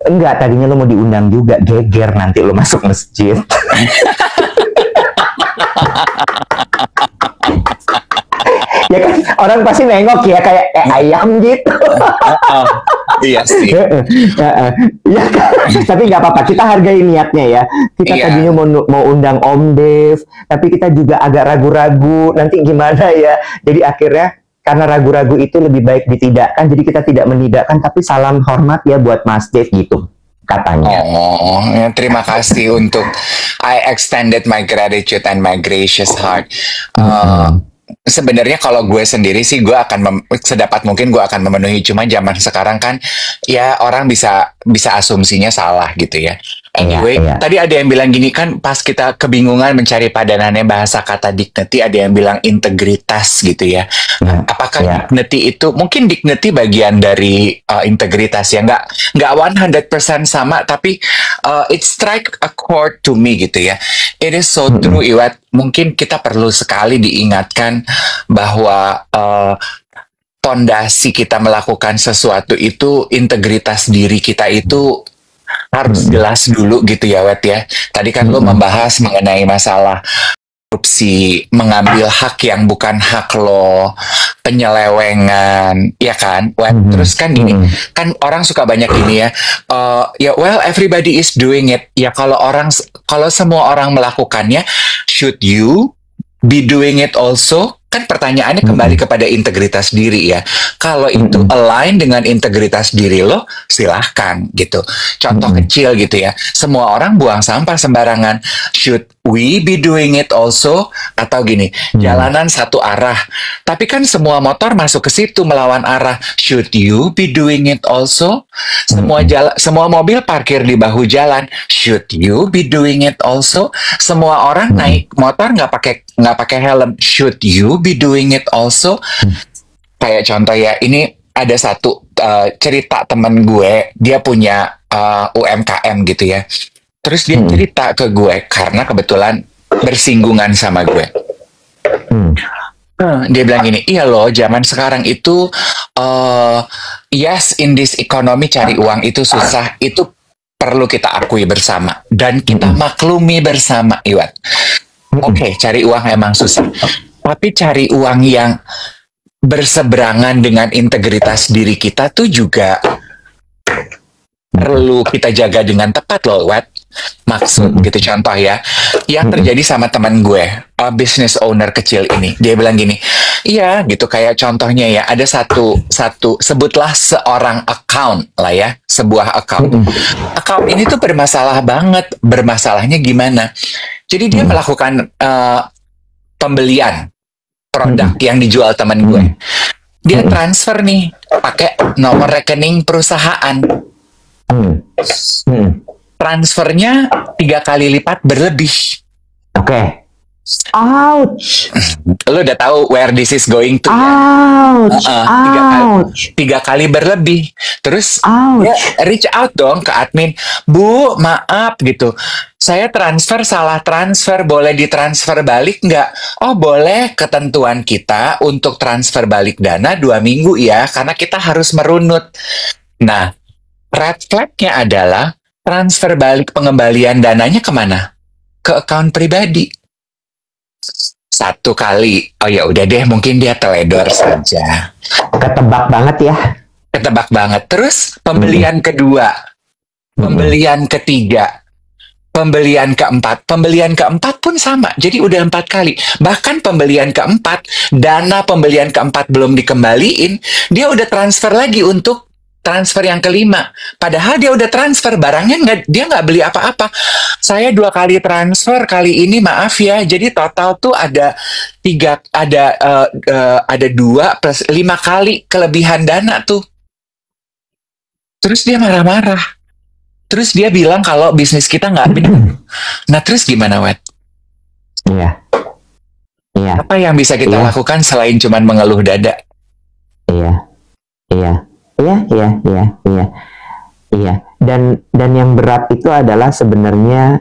Enggak, tadinya lu mau diundang juga. Geger nanti lu masuk masjid. Ya kan orang pasti nengok ya kayak ayam gitu. Iya sih. Ya kan? Tapi nggak apa-apa, kita hargai niatnya ya. Kita tadinya mau undang Om Dev, tapi kita juga agak ragu-ragu nanti gimana ya. Jadi akhirnya karena ragu-ragu itu lebih baik ditidakkan, jadi kita tidak menidakkan, tapi salam hormat ya buat Mas Dev gitu katanya. Oh, ya, terima kasih untuk I extended my gratitude and my gracious heart. Sebenarnya kalau gue sendiri sih gue akan sedapat mungkin gue akan memenuhi, cuma zaman sekarang kan ya orang bisa asumsinya salah gitu ya. Anyway, tadi ada yang bilang gini kan, pas kita kebingungan mencari padanannya bahasa kata dignity, ada yang bilang integritas gitu ya. Apakah dignity itu, mungkin dignity bagian dari integritas ya, nggak 100% sama, tapi it strike a chord to me gitu ya. It is so true, Iwat. Mungkin kita perlu sekali diingatkan bahwa fondasi kita melakukan sesuatu itu, integritas diri kita itu harus jelas dulu gitu ya, Wet ya. Tadi kan lo membahas mengenai masalah korupsi, mengambil hak yang bukan hak lo, penyelewengan, ya kan, Wet. Terus kan gini, kan orang suka banyak gini ya, ya well everybody is doing it. Ya kalau semua orang melakukannya, should you be doing it also? Kan pertanyaannya kembali kepada integritas diri ya. Kalau itu align dengan integritas diri lo, silahkan gitu. Contoh kecil gitu ya. Semua orang buang sampah sembarangan. Should we be doing it also? Atau gini, jalanan satu arah. Tapi kan semua motor masuk ke situ melawan arah. Should you be doing it also? Semua mobil parkir di bahu jalan. Should you be doing it also? Semua orang naik motor nggak pakai helm. Should you be doing it also? Kayak contoh ya, ini ada satu cerita temen gue, dia punya UMKM gitu ya. Terus dia cerita ke gue karena kebetulan bersinggungan sama gue. Dia bilang gini, iya loh, zaman sekarang itu yes, in this economy cari uang itu susah, itu perlu kita akui bersama dan kita maklumi bersama, Iwan. Oke, cari uang emang susah. Tapi cari uang yang berseberangan dengan integritas diri kita tuh juga perlu kita jaga dengan tepat loh, Wat. Maksud gitu, contoh ya, yang terjadi sama teman gue, business owner kecil ini. Dia bilang gini, iya gitu, kayak contohnya ya, ada satu sebutlah seorang account lah ya, sebuah account. Account ini tuh bermasalah banget. Bermasalahnya gimana? Jadi dia melakukan pembelian produk yang dijual teman gue. Dia transfer nih pakai nomor rekening perusahaan. Transfernya 3 kali lipat berlebih. Oke. Ouch. Lo udah tahu where this is going to ya? Ouch. Tiga kali berlebih. Terus ya, reach out dong ke admin. Bu, maaf gitu. Saya transfer salah transfer. Boleh ditransfer balik nggak? Oh boleh. Ketentuan kita untuk transfer balik dana 2 minggu ya. Karena kita harus merunut. Nah, red flag-nya adalah transfer balik pengembalian dananya kemana? Ke account pribadi. 1 kali. Oh ya udah deh, mungkin dia teledor saja. Ketebak banget ya. Ketebak banget. Terus pembelian kedua, pembelian ketiga, pembelian keempat. Pembelian keempat pun sama. Jadi udah 4 kali. Bahkan pembelian keempat, dana pembelian keempat belum dikembaliin, dia udah transfer lagi untuk transfer yang kelima. Padahal dia udah transfer barangnya, dia nggak beli apa-apa. Saya 2 kali transfer, kali ini maaf ya. Jadi total tuh ada 2 plus 5 kali kelebihan dana tuh. Terus dia marah-marah. Terus dia bilang kalau bisnis kita nggak benar. Nah terus gimana, Wet? Iya. Apa yang bisa kita lakukan selain cuman mengeluh dada? Iya. Dan yang berat itu adalah sebenarnya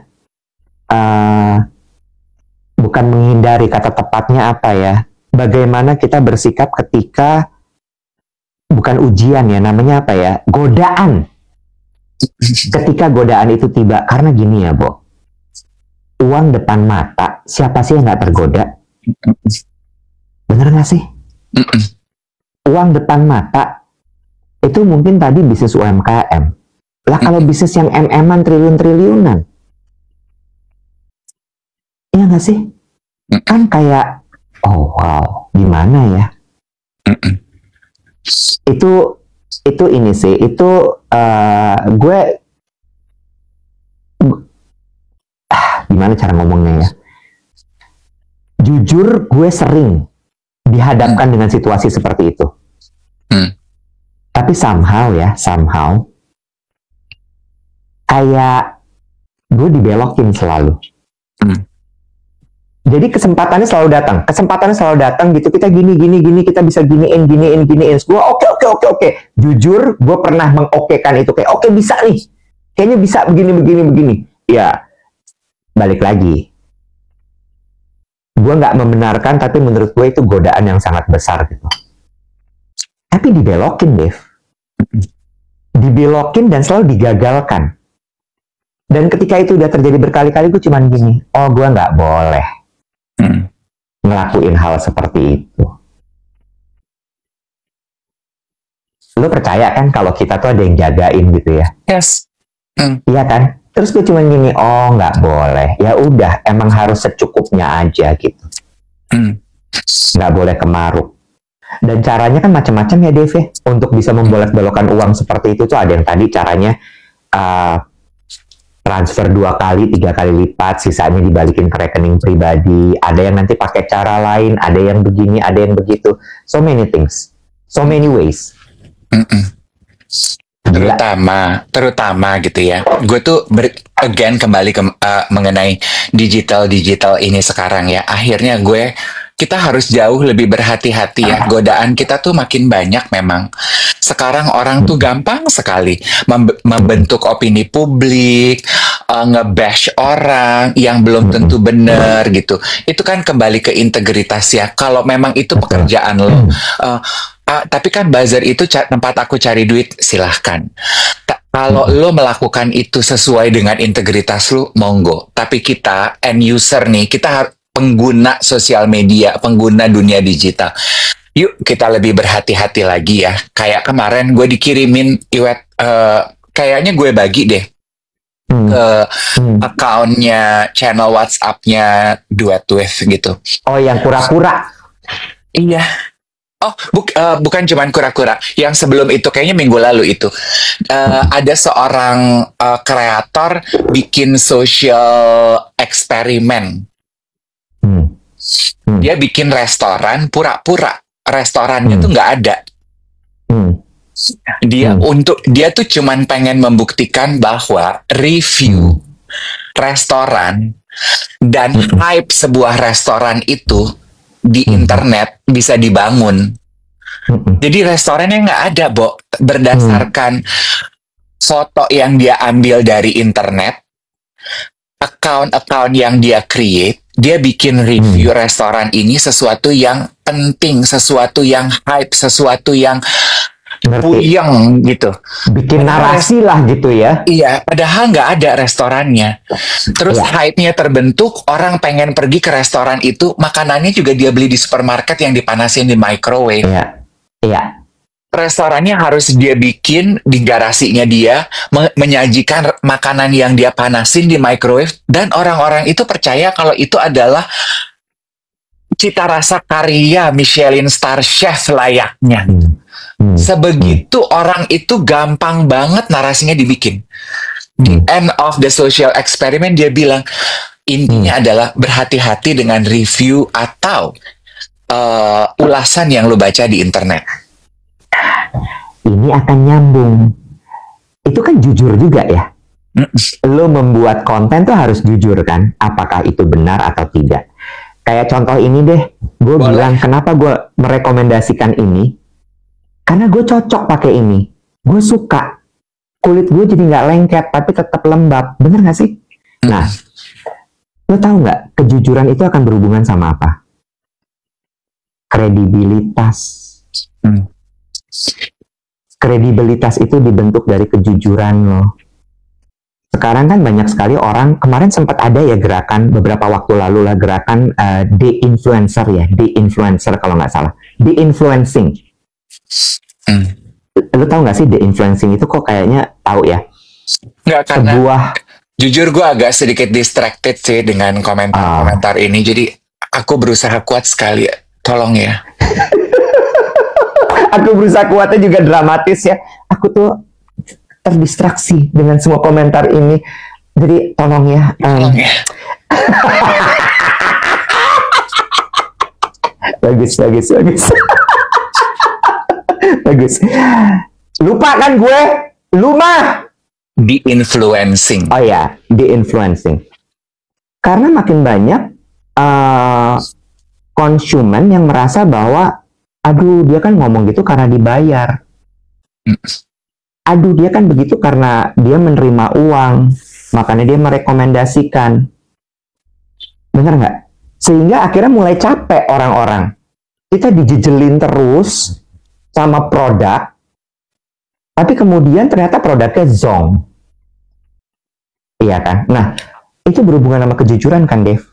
bukan menghindari, kata tepatnya apa ya? Bagaimana kita bersikap ketika bukan ujian ya, namanya apa ya? Godaan. Ketika godaan itu tiba, karena gini ya, Bo. Uang depan mata, siapa sih yang nggak tergoda? Bener nggak sih? Uang depan mata itu mungkin tadi bisnis UMKM. Lah kalau bisnis yang MM-an triliun-triliunan, iya nggak sih? Kan kayak, oh wow, gimana ya? Itu ini sih, itu gue gimana cara ngomongnya ya? Jujur, gue sering dihadapkan dengan situasi seperti itu. Tapi somehow kayak gue dibelokin selalu. Jadi kesempatannya selalu datang gitu. Kita gini, kita bisa giniin. Gue oke. Jujur, gue pernah mengokekan itu, kayak oke, bisa nih. Kayaknya bisa begini. Ya, balik lagi. Gue nggak membenarkan, tapi menurut gue itu godaan yang sangat besar gitu. Tapi dibelokin, Dev. Dibelokin dan selalu digagalkan. Dan ketika itu udah terjadi berkali-kali, gue cuman gini, oh gue nggak boleh ngelakuin hal seperti itu. Lo percaya kan kalau kita tuh ada yang jagain gitu ya? Yes. Iya kan? Terus gue cuman gini, oh nggak boleh. Ya udah, emang harus secukupnya aja gitu. nggak boleh kemaruk. Dan caranya kan macam-macam ya Dev ya. Untuk bisa membolak-balikan uang seperti itu tuh ada yang tadi caranya transfer 2 kali, 3 kali lipat, sisanya dibalikin ke rekening pribadi. Ada yang nanti pakai cara lain, ada yang begini, ada yang begitu. So many things, so many ways. Terutama gitu ya. Gue tuh again kembali ke mengenai digital ini sekarang ya. Akhirnya kita harus jauh lebih berhati-hati ya. Godaan kita tuh makin banyak memang. Sekarang orang tuh gampang sekali membentuk opini publik, nge-bash orang yang belum tentu benar gitu. Itu kan kembali ke integritas ya. Kalau memang itu pekerjaan lo. Tapi kan buzzer itu tempat aku cari duit, silahkan. Kalau lo melakukan itu sesuai dengan integritas lo, monggo. Tapi kita, end user nih, kita pengguna sosial media, pengguna dunia digital. Yuk kita lebih berhati-hati lagi ya. Kayak kemarin gue dikirimin kayaknya gue bagi deh ke account-nya, channel WhatsApp-nya Duet With gitu. Oh, yang kura-kura. Iya. Oh, bukan cuman kura-kura. Yang sebelum itu, kayaknya minggu lalu itu. Ada seorang kreator bikin social eksperimen. Dia bikin restoran, pura-pura restorannya tuh nggak ada. Dia tuh cuman pengen membuktikan bahwa review restoran dan hype sebuah restoran itu di internet bisa dibangun. Jadi restorannya nggak ada, Bo, berdasarkan foto yang dia ambil dari internet, account yang dia create. Dia bikin review restoran ini sesuatu yang penting, sesuatu yang hype, sesuatu yang puyeng gitu. Bikin narasi lah gitu ya. Iya, padahal nggak ada restorannya. Terus hype-nya terbentuk, orang pengen pergi ke restoran itu, makanannya juga dia beli di supermarket yang dipanasin di microwave. Iya. Restorannya harus dia bikin di garasinya dia, menyajikan makanan yang dia panasin di microwave, dan orang-orang itu percaya kalau itu adalah cita rasa karya Michelin Star Chef layaknya. Sebegitu orang itu gampang banget narasinya dibikin. The end of the social experiment, dia bilang intinya adalah berhati-hati dengan review atau ulasan yang lo baca di internet. Ini akan nyambung. Itu kan jujur juga ya. Lo membuat konten tuh harus jujur kan, apakah itu benar atau tidak. Kayak contoh ini deh, gue bilang kenapa gue merekomendasikan ini, karena gue cocok pakai ini. Gue suka, kulit gue jadi nggak lengket tapi tetap lembab. Bener nggak sih? Nah, lo tahu nggak, kejujuran itu akan berhubungan sama apa? Kredibilitas. Kredibilitas itu dibentuk dari kejujuran lo. Sekarang kan banyak sekali orang, kemarin sempat ada ya gerakan, beberapa waktu lalu lah gerakan de-influencer ya, de-influencer kalau nggak salah. De-influencing. Lo tau nggak sih de-influencing itu kok kayaknya tahu ya? Nggak, karena jujur gue agak sedikit distracted sih dengan komentar-komentar ini, jadi aku berusaha kuat sekali, tolong ya. Aku berusaha kuatnya juga dramatis ya. Aku tuh terdistraksi dengan semua komentar ini. Jadi tolong ya. Bagus. Bagus. Lupa kan gue? Lupa. Di-influencing. Oh ya, di-influencing. Karena makin banyak konsumen yang merasa bahwa aduh, dia kan ngomong gitu karena dibayar. Aduh, dia kan begitu karena dia menerima uang. Makanya dia merekomendasikan. Bener nggak? Sehingga akhirnya mulai capek orang-orang. Kita dijejelin terus sama produk. Tapi kemudian ternyata produknya zonk. Iya kan? Nah, itu berhubungan sama kejujuran kan, Dev?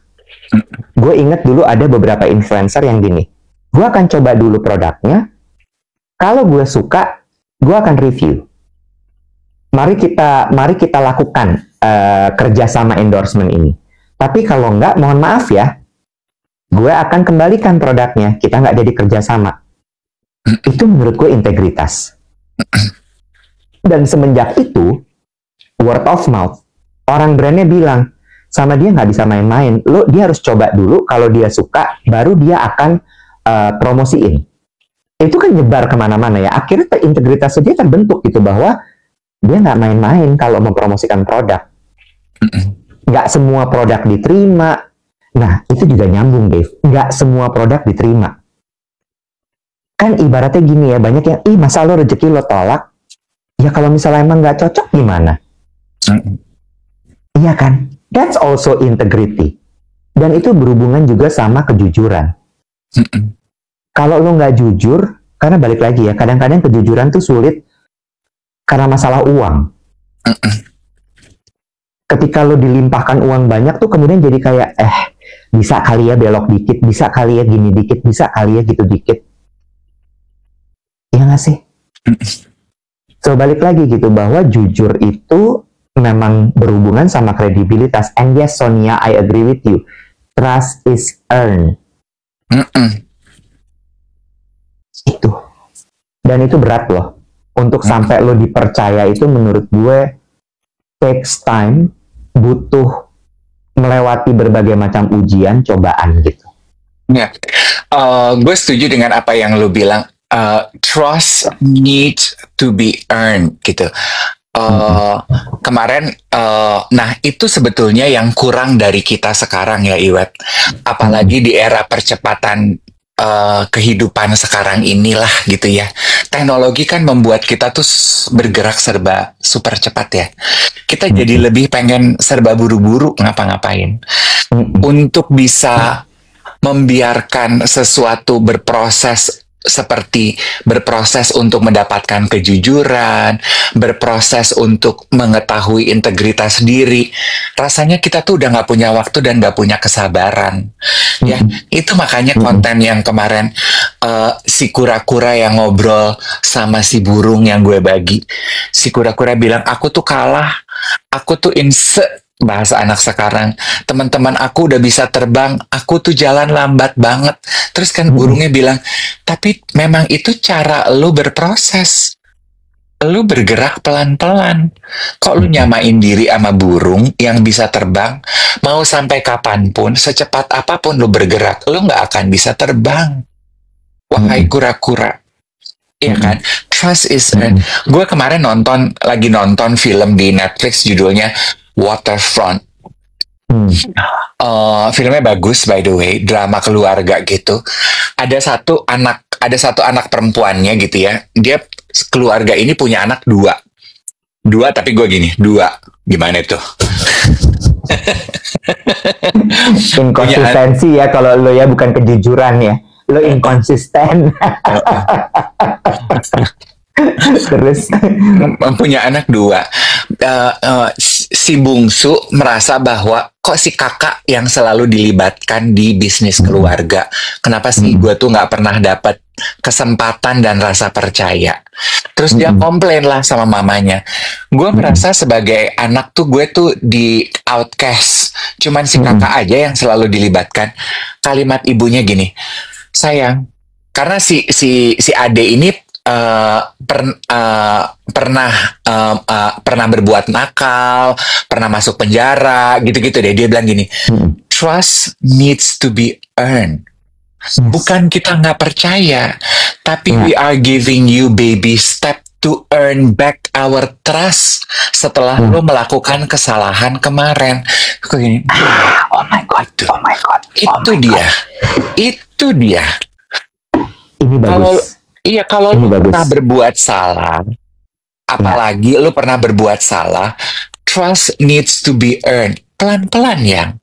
Gue inget dulu ada beberapa influencer yang gini. Gue akan coba dulu produknya. Kalau gue suka, gue akan review. Mari kita lakukan kerjasama endorsement ini. Tapi kalau enggak, mohon maaf ya, gue akan kembalikan produknya, kita nggak jadi kerjasama. Itu menurut gue integritas. Dan semenjak itu, word of mouth, orang brandnya bilang, sama dia nggak bisa main-main, dia harus coba dulu, kalau dia suka, baru dia akan promosiin. Itu kan nyebar kemana-mana ya, akhirnya integritas dia terbentuk gitu, bahwa dia nggak main-main kalau mempromosikan produk. Nggak semua produk diterima. Nah, itu juga nyambung, Dave. Nggak semua produk diterima. Kan ibaratnya gini ya, banyak yang, masa lo rezeki lo tolak? Ya kalau misalnya emang nggak cocok gimana? Iya kan? That's also integrity. Dan itu berhubungan juga sama kejujuran. Kalau lo nggak jujur, karena balik lagi ya, kadang-kadang kejujuran tuh sulit karena masalah uang. Ketika lo dilimpahkan uang banyak tuh kemudian jadi kayak, bisa kali ya belok dikit, bisa kali ya gini dikit, bisa kali ya gitu dikit. Iya nggak sih? So balik lagi gitu, bahwa jujur itu memang berhubungan sama kredibilitas. And yes, Sonia, I agree with you. Trust is earned. Itu. Dan itu berat loh. Untuk sampai lo dipercaya itu menurut gue takes time, butuh melewati berbagai macam ujian, cobaan gitu. Ya, gue setuju dengan apa yang lo bilang. Trust needs to be earned gitu. Kemarin, nah itu sebetulnya yang kurang dari kita sekarang ya, Iwet. Apalagi di era percepatan kehidupan sekarang inilah gitu ya. Teknologi kan membuat kita tuh bergerak serba super cepat ya. Kita jadi lebih pengen serba buru-buru ngapa-ngapain. Untuk bisa membiarkan sesuatu berproses, seperti berproses untuk mendapatkan kejujuran, berproses untuk mengetahui integritas diri. Rasanya kita tuh udah nggak punya waktu dan nggak punya kesabaran. Ya, itu makanya konten yang kemarin si kura-kura yang ngobrol sama si burung yang gue bagi. Si kura-kura bilang, aku tuh kalah, aku tuh bahasa anak sekarang, teman-teman aku udah bisa terbang, aku tuh jalan lambat banget. Terus kan burungnya bilang, tapi memang itu cara lu berproses. Lu bergerak pelan-pelan. Kok lu nyamain diri sama burung yang bisa terbang, mau sampai kapanpun, secepat apapun lu bergerak, lu nggak akan bisa terbang. Wahai kura-kura. Iya kan? Trust is earned. Gue kemarin lagi nonton film di Netflix judulnya Waterfront. Filmnya bagus by the way, drama keluarga gitu. Ada satu anak perempuannya gitu ya. Dia keluarga ini punya anak dua tapi gue gini, gimana itu? Inkonsistensi ya kalau lo ya, bukan kejujuran ya. Lo inkonsisten. Terus punya anak dua. Si bungsu merasa bahwa kok si kakak yang selalu dilibatkan di bisnis keluarga, kenapa sih gue tuh nggak pernah dapat kesempatan dan rasa percaya. Terus dia komplain lah sama mamanya, gue merasa sebagai anak tuh gue tuh di outcast, cuman si kakak aja yang selalu dilibatkan. Kalimat ibunya gini, sayang, karena si ade ini pernah berbuat nakal, pernah masuk penjara, gitu-gitu deh. Dia bilang gini, trust needs to be earned. Bukan kita nggak percaya, tapi we are giving you baby step to earn back our trust setelah lo melakukan kesalahan kemarin. Gini, oh my god. Itu dia. Ini bagus. Kalau lu pernah berbuat salah, apalagi lu pernah berbuat salah, trust needs to be earned. Pelan-pelan ya.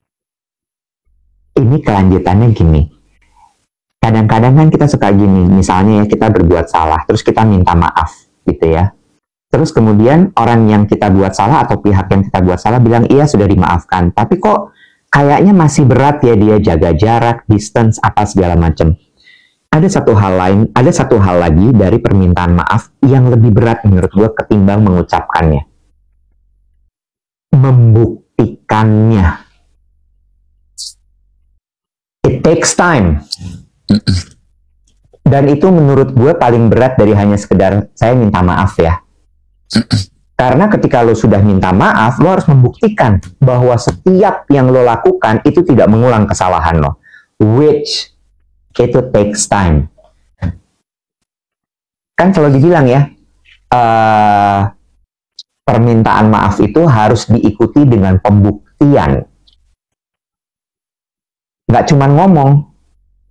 Ini kelanjutannya gini. Kadang-kadang kan kita suka gini, misalnya ya kita berbuat salah, terus kita minta maaf, gitu ya. Terus kemudian orang yang kita buat salah atau pihak yang kita buat salah bilang, iya sudah dimaafkan. Tapi kok kayaknya masih berat ya, dia jaga jarak, distance, apa segala macam. Ada satu hal lagi dari permintaan maaf yang lebih berat menurut gue ketimbang mengucapkannya. Membuktikannya. It takes time. Dan itu menurut gue paling berat dari hanya sekedar saya minta maaf ya. Karena ketika lo sudah minta maaf, lo harus membuktikan bahwa setiap yang lo lakukan itu tidak mengulang kesalahan lo. Which itu takes time. Kan selalu dibilang ya, permintaan maaf itu harus diikuti dengan pembuktian. Nggak cuma ngomong.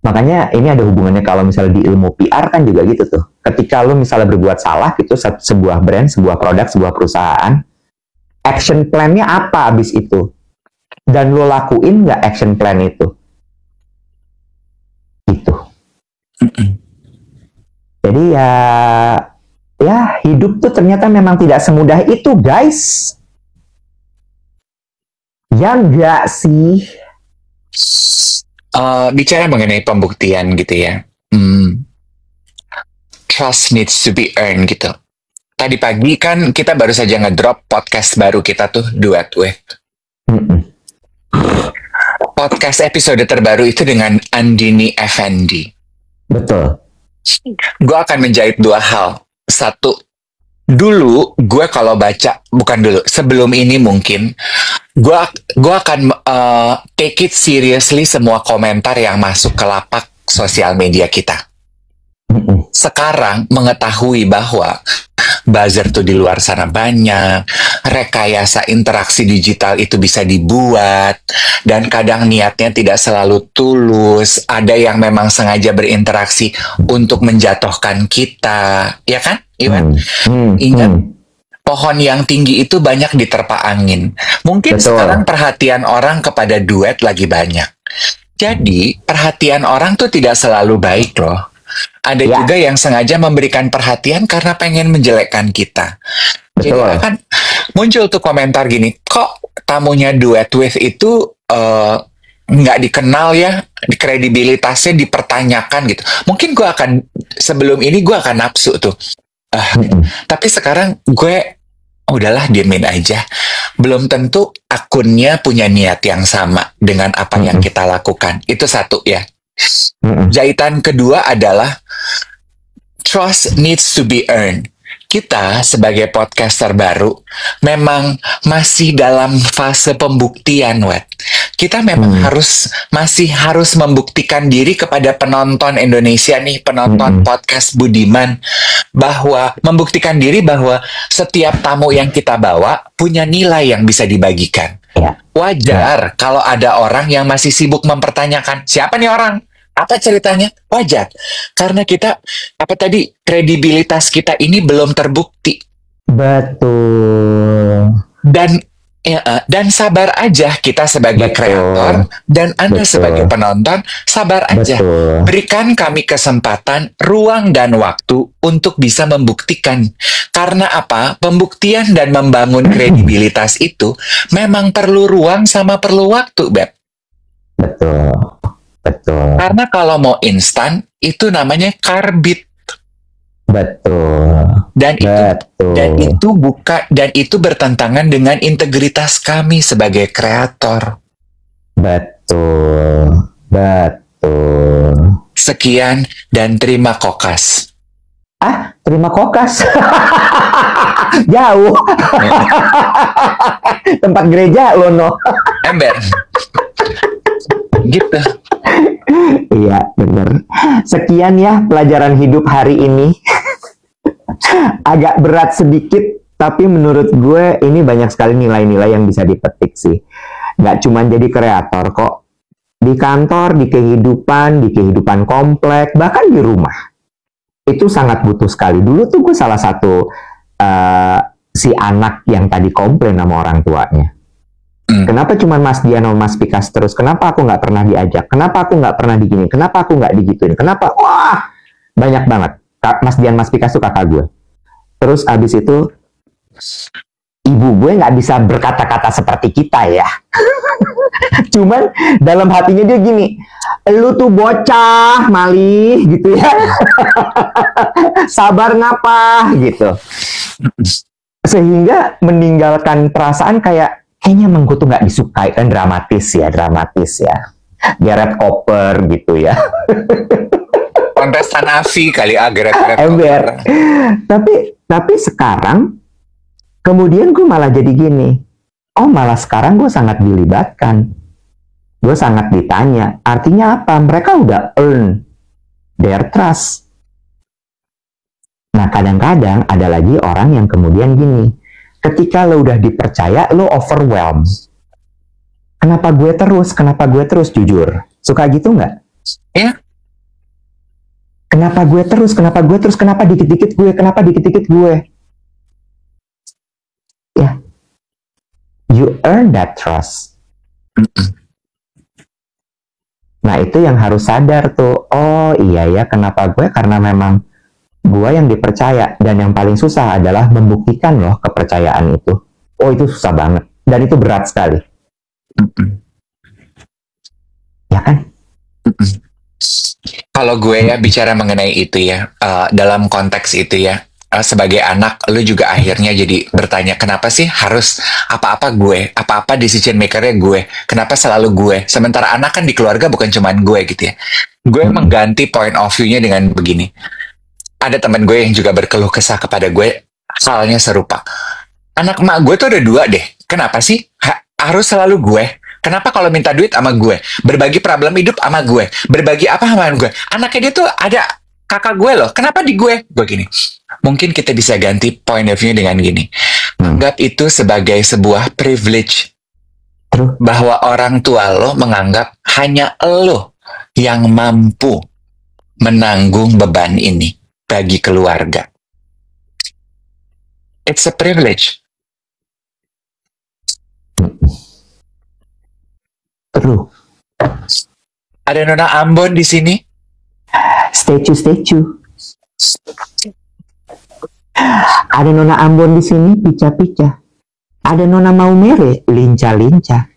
Makanya ini ada hubungannya kalau misalnya di ilmu PR kan juga gitu tuh. Ketika lo misalnya berbuat salah gitu, sebuah brand, sebuah produk, sebuah perusahaan, action plan-nya apa abis itu? Dan lo lakuin nggak action plan itu? Gitu. Jadi ya hidup tuh ternyata memang tidak semudah itu, guys. Ya enggak sih? Bicara mengenai pembuktian gitu ya, trust needs to be earned gitu. Tadi pagi kan kita baru saja ngedrop podcast baru kita tuh, Duet With. Podcast episode terbaru itu dengan Andini Effendi. Betul. Gue akan menjahit dua hal. Satu, dulu gue kalau baca, bukan dulu, sebelum ini mungkin, gue akan take it seriously semua komentar yang masuk ke lapak sosial media kita. Sekarang mengetahui bahwa buzzer tuh di luar sana banyak, rekayasa interaksi digital itu bisa dibuat, dan kadang niatnya tidak selalu tulus, ada yang memang sengaja berinteraksi untuk menjatuhkan kita, ya kan, Iwan? Ingat, pohon yang tinggi itu banyak diterpa angin. Mungkin Betul. sekarang perhatian orang kepada duet lagi banyak. Jadi, perhatian orang tuh tidak selalu baik loh. Ada Ya. juga yang sengaja memberikan perhatian karena pengen menjelekkan kita. Jadi Betul. akan muncul tuh komentar gini, kok tamunya Duet With itu nggak dikenal ya, kredibilitasnya dipertanyakan gitu. Mungkin gue akan, sebelum ini gue akan nafsu tuh. Tapi sekarang gue udahlah diemin aja. Belum tentu akunnya punya niat yang sama dengan apa yang kita lakukan. Itu satu ya. Jahitan kedua adalah trust needs to be earned. Kita sebagai podcaster baru memang masih dalam fase pembuktian, Wet. Kita memang masih harus membuktikan diri kepada penonton Indonesia nih, penonton podcast Budiman, bahwa membuktikan diri bahwa setiap tamu yang kita bawa punya nilai yang bisa dibagikan. Ya. Wajar kalau ada orang yang masih sibuk mempertanyakan, siapa nih orang? Apa ceritanya? Wajar. Karena kita, kredibilitas kita ini belum terbukti. Betul. Dan sabar aja kita sebagai kreator dan Anda sebagai penonton, sabar aja. Betul. Berikan kami kesempatan, ruang dan waktu untuk bisa membuktikan. Karena apa? Pembuktian dan membangun kredibilitas itu memang perlu ruang sama perlu waktu, Beb. Betul. Betul. Karena kalau mau instan, itu namanya karbit. Betul. Dan Betul. dan itu bertentangan dengan integritas kami sebagai kreator. Betul. Betul. Sekian dan terima kokas. Terima kokas. Jauh. Tempat gereja lo, no. Ember. Gitu. Iya, benar. Sekian ya pelajaran hidup hari ini. Agak berat sedikit, tapi menurut gue ini banyak sekali nilai-nilai yang bisa dipetik sih. Nggak cuma jadi kreator kok. Di kantor, di kehidupan komplek, bahkan di rumah. Itu sangat butuh sekali. Dulu tuh gue salah satu si anak yang tadi komplain sama orang tuanya. Kenapa cuma Mas Dian sama Mas Pikas terus? Kenapa aku nggak pernah diajak? Kenapa aku nggak pernah digini? Kenapa aku nggak digituin? Kenapa? Wah, banyak banget. Mas Dian, Mas Pikas tuh kakak gue. Terus abis itu, ibu gue nggak bisa berkata-kata seperti kita ya. Cuman dalam hatinya dia gini, lu tuh bocah, malih gitu ya. Sabar ngapa gitu. Sehingga meninggalkan perasaan kayaknya emang gue tuh nggak disukai, kan dramatis ya. Gareth Cooper gitu ya. Kontestan AFI kali Gareth Ember. Tapi sekarang kemudian gue malah jadi gini. Oh, malah sekarang gue sangat dilibatkan. Gue sangat ditanya. Artinya apa? Mereka udah earn their trust. Nah, kadang-kadang ada lagi orang yang kemudian gini. Ketika lo udah dipercaya, lo overwhelmed. Kenapa gue terus? Kenapa gue terus? Jujur. Suka gitu nggak? Iya. Kenapa gue terus? Kenapa gue terus? Kenapa dikit-dikit gue? Kenapa dikit-dikit gue? Ya. You earn that trust. Nah, itu yang harus sadar tuh. Oh, iya ya, kenapa gue? Karena memang gue yang dipercaya. Dan yang paling susah adalah membuktikan loh kepercayaan itu. Oh, itu susah banget. Dan itu berat sekali. Ya kan? Kalau gue ya bicara mengenai itu ya, dalam konteks itu ya, sebagai anak, lu juga akhirnya jadi bertanya, kenapa sih harus apa-apa gue, apa-apa decision makernya gue, kenapa selalu gue, sementara anak kan di keluarga bukan cuman gue gitu ya. Gue mengganti point of view-nya dengan begini. Ada teman gue yang juga berkeluh kesah kepada gue, halnya serupa. Anak emak gue tuh ada 2 deh, kenapa sih harus selalu gue? Kenapa kalau minta duit sama gue, berbagi problem hidup sama gue, berbagi apa sama gue? Anaknya dia tuh ada kakak gue loh, kenapa di gue? Gue gini, mungkin kita bisa ganti point of view dengan gini. Anggap itu sebagai sebuah privilege. Bahwa orang tua lo menganggap hanya lo yang mampu menanggung beban ini bagi keluarga. It's a privilege. True. Ada Nona Ambon di sini? Statue. Ada Nona Ambon di sini, pica-pica. Ada Nona Maumere, linca-linca.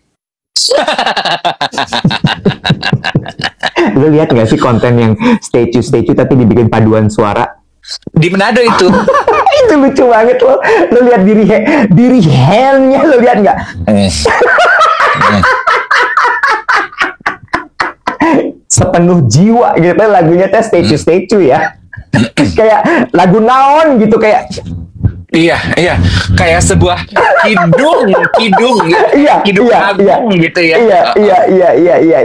Lu lihat nggak sih konten yang statue tapi dibikin paduan suara? Di Manado itu. Itu lucu banget loh. Lu lihat diri handnya, lu lihat nggak? Sepenuh jiwa gitu, lagunya teh statue ya. Kayak lagu naon gitu, kayak iya, kayak sebuah kidung agung gitu ya. Iya.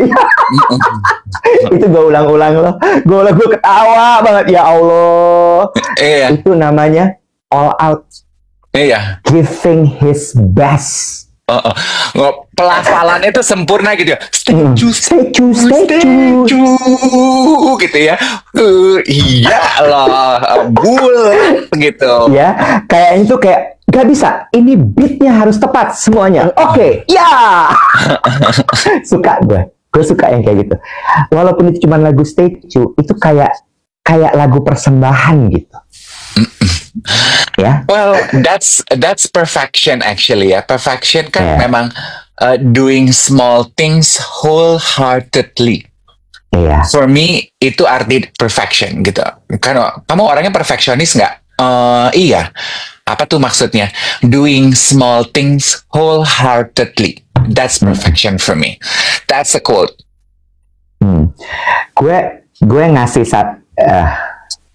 Itu gue ulang-ulang loh. Gue ketawa banget, ya Allah. Iya. Itu namanya all out. Iya. Giving his best. Pelafalannya itu sempurna gitu ya. Statue gitu ya. Iya lah, bulat gitu. Ya, kayaknya tuh kayak gak bisa. Ini beatnya harus tepat semuanya. Oke, ya. Suka gue suka yang kayak gitu. Walaupun itu cuma lagu statue, itu kayak lagu persembahan gitu. Ya. Well, that's perfection actually ya. Perfection kan memang doing small things wholeheartedly. Iya. For me itu arti perfection gitu. Kan kamu orangnya perfeksionis nggak? Iya. Apa tuh maksudnya? Doing small things wholeheartedly. That's perfection for me. That's a quote. Gue ngasih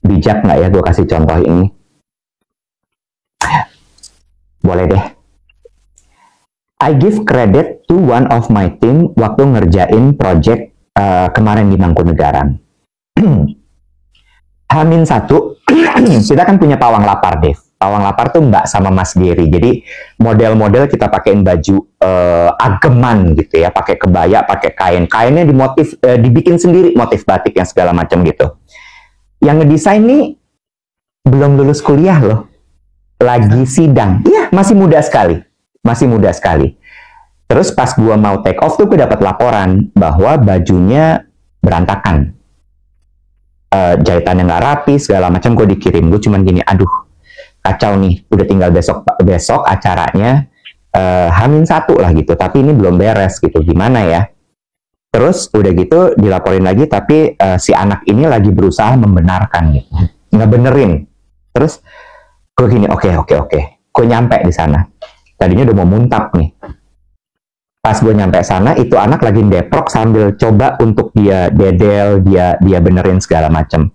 bijak nggak ya? Gue kasih contoh ini. Boleh deh. I give credit to one of my team waktu ngerjain project kemarin di Mangkunegaran. H-1, kita kan punya pawang lapar, Dev. Pawang lapar tuh Mbak sama Mas Geri. Jadi model-model kita pakein baju ageman gitu ya, pakai kebaya, pakai kain. Kainnya dibikin sendiri, motif batik yang segala macam gitu. Yang ngedesain nih belum lulus kuliah loh. Lagi sidang. Iya, masih muda sekali. Terus pas gua mau take off tuh gue dapat laporan bahwa bajunya berantakan. Jahitannya nggak rapi, segala macam. Gue dikirim. Gue cuman gini, aduh, kacau nih. Udah tinggal besok acaranya H-1 lah gitu. Tapi ini belum beres gitu. Gimana ya? Terus udah gitu dilaporin lagi, tapi si anak ini lagi berusaha membenarkan gitu. Ngebenerin. Terus gue gini, oke. Gue nyampe di sana. Tadinya udah mau muntap nih. Pas gue nyampe sana, itu anak lagi deprok sambil coba untuk dia dedel, dia benerin segala macem.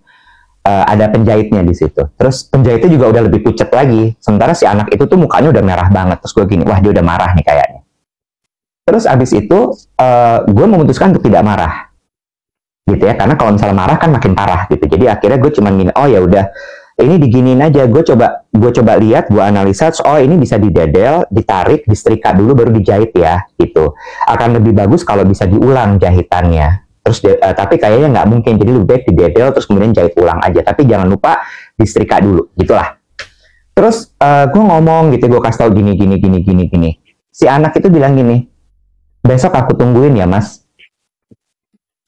Ada penjahitnya di situ. Terus penjahitnya juga udah lebih pucet lagi. Sementara si anak itu tuh mukanya udah merah banget. Terus gue gini, wah dia udah marah nih kayaknya. Terus abis itu gue memutuskan untuk tidak marah, gitu ya. Karena kalau misalnya marah kan makin parah gitu. Jadi akhirnya gue cuman gini, oh ya udah, ini diginiin aja. Gue coba lihat, gue analisa. Oh ini bisa didedel, ditarik, disetrika dulu baru dijahit ya, gitu. Akan lebih bagus kalau bisa diulang jahitannya. Terus tapi kayaknya nggak mungkin, jadi lebih baik didedel terus kemudian jahit ulang aja. Tapi jangan lupa disetrika dulu, gitulah. Terus gue ngomong gitu, gue kasih tau gini. Si anak itu bilang gini, besok aku tungguin ya mas.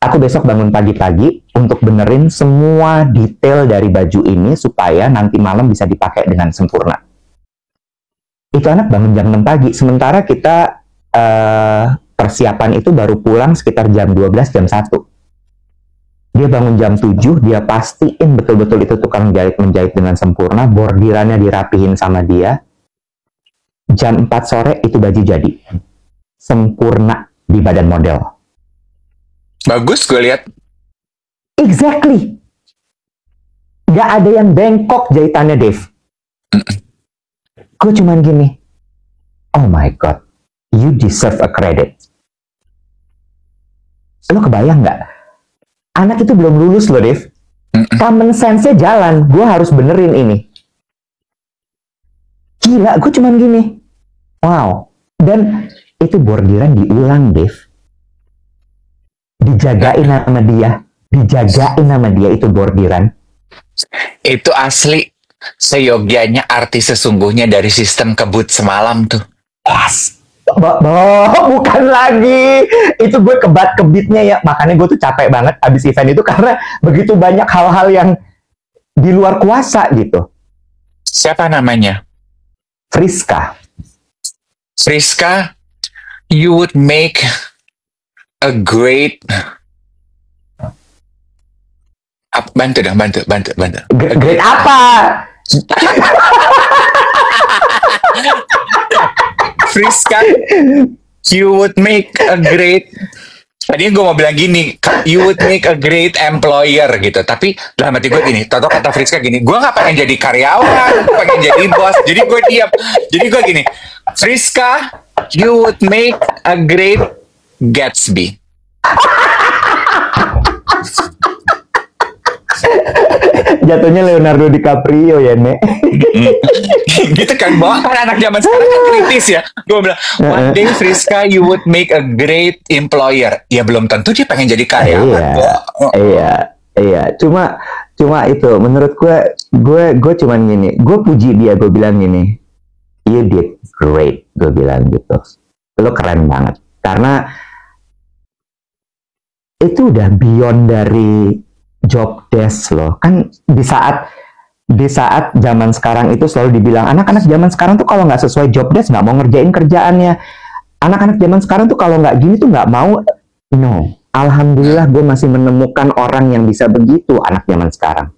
Aku besok bangun pagi-pagi untuk benerin semua detail dari baju ini supaya nanti malam bisa dipakai dengan sempurna. Itu anak bangun jam 6 pagi, sementara kita persiapan itu baru pulang sekitar jam 12, jam 1. Dia bangun jam 7, dia pastiin betul-betul itu tukang jahit menjahit dengan sempurna, bordirannya dirapihin sama dia. Jam 4 sore itu baju jadi. Sempurna di badan model. Bagus gue lihat. Exactly. Gak ada yang bengkok jahitannya, Dave. Gue cuman gini, oh my god, you deserve a credit. Lo kebayang gak? Anak itu belum lulus loh, Dave. Common sense-nya jalan, gue harus benerin ini. Gila, gue cuman gini, wow. Dan itu bordiran diulang, Dave. Dijagain sama dia itu bordiran. Itu asli seyogianya arti sesungguhnya dari sistem kebut semalam tuh. Yes. Bukan lagi. Itu gue kebat-kebitnya ya. Makanya gue tuh capek banget abis event itu karena begitu banyak hal-hal yang di luar kuasa gitu. Siapa namanya? Friska, you would make a great... Bantu. Great apa? Friska, you would make a great... Tadinya gue mau bilang gini, you would make a great employer gitu. Tapi dalam hati gue gini, Toto kata Friska gini, gue gak pengen jadi karyawan, pengen jadi bos. Jadi gue diam. Jadi gue gini, Friska, you would make a great Gatsby. Jatuhnya Leonardo DiCaprio ya, Nek. Gitu kan, bahwa kan anak zaman sekarang kan kritis ya. Gue bilang, one day Friska, you would make a great employer. Ya belum tentu dia pengen jadi karyawan. Iya. Cuma itu, menurut gue cuman gini. Gue puji dia, gue bilang gini, you did great, gue bilang gitu. Lo keren banget. Karena itu udah beyond dari job desk loh. Kan di saat zaman sekarang itu selalu dibilang anak-anak zaman sekarang tuh kalau nggak sesuai job desk nggak mau ngerjain kerjaannya. Anak-anak zaman sekarang tuh kalau nggak gini tuh nggak mau. No, alhamdulillah gue masih menemukan orang yang bisa begitu anak zaman sekarang.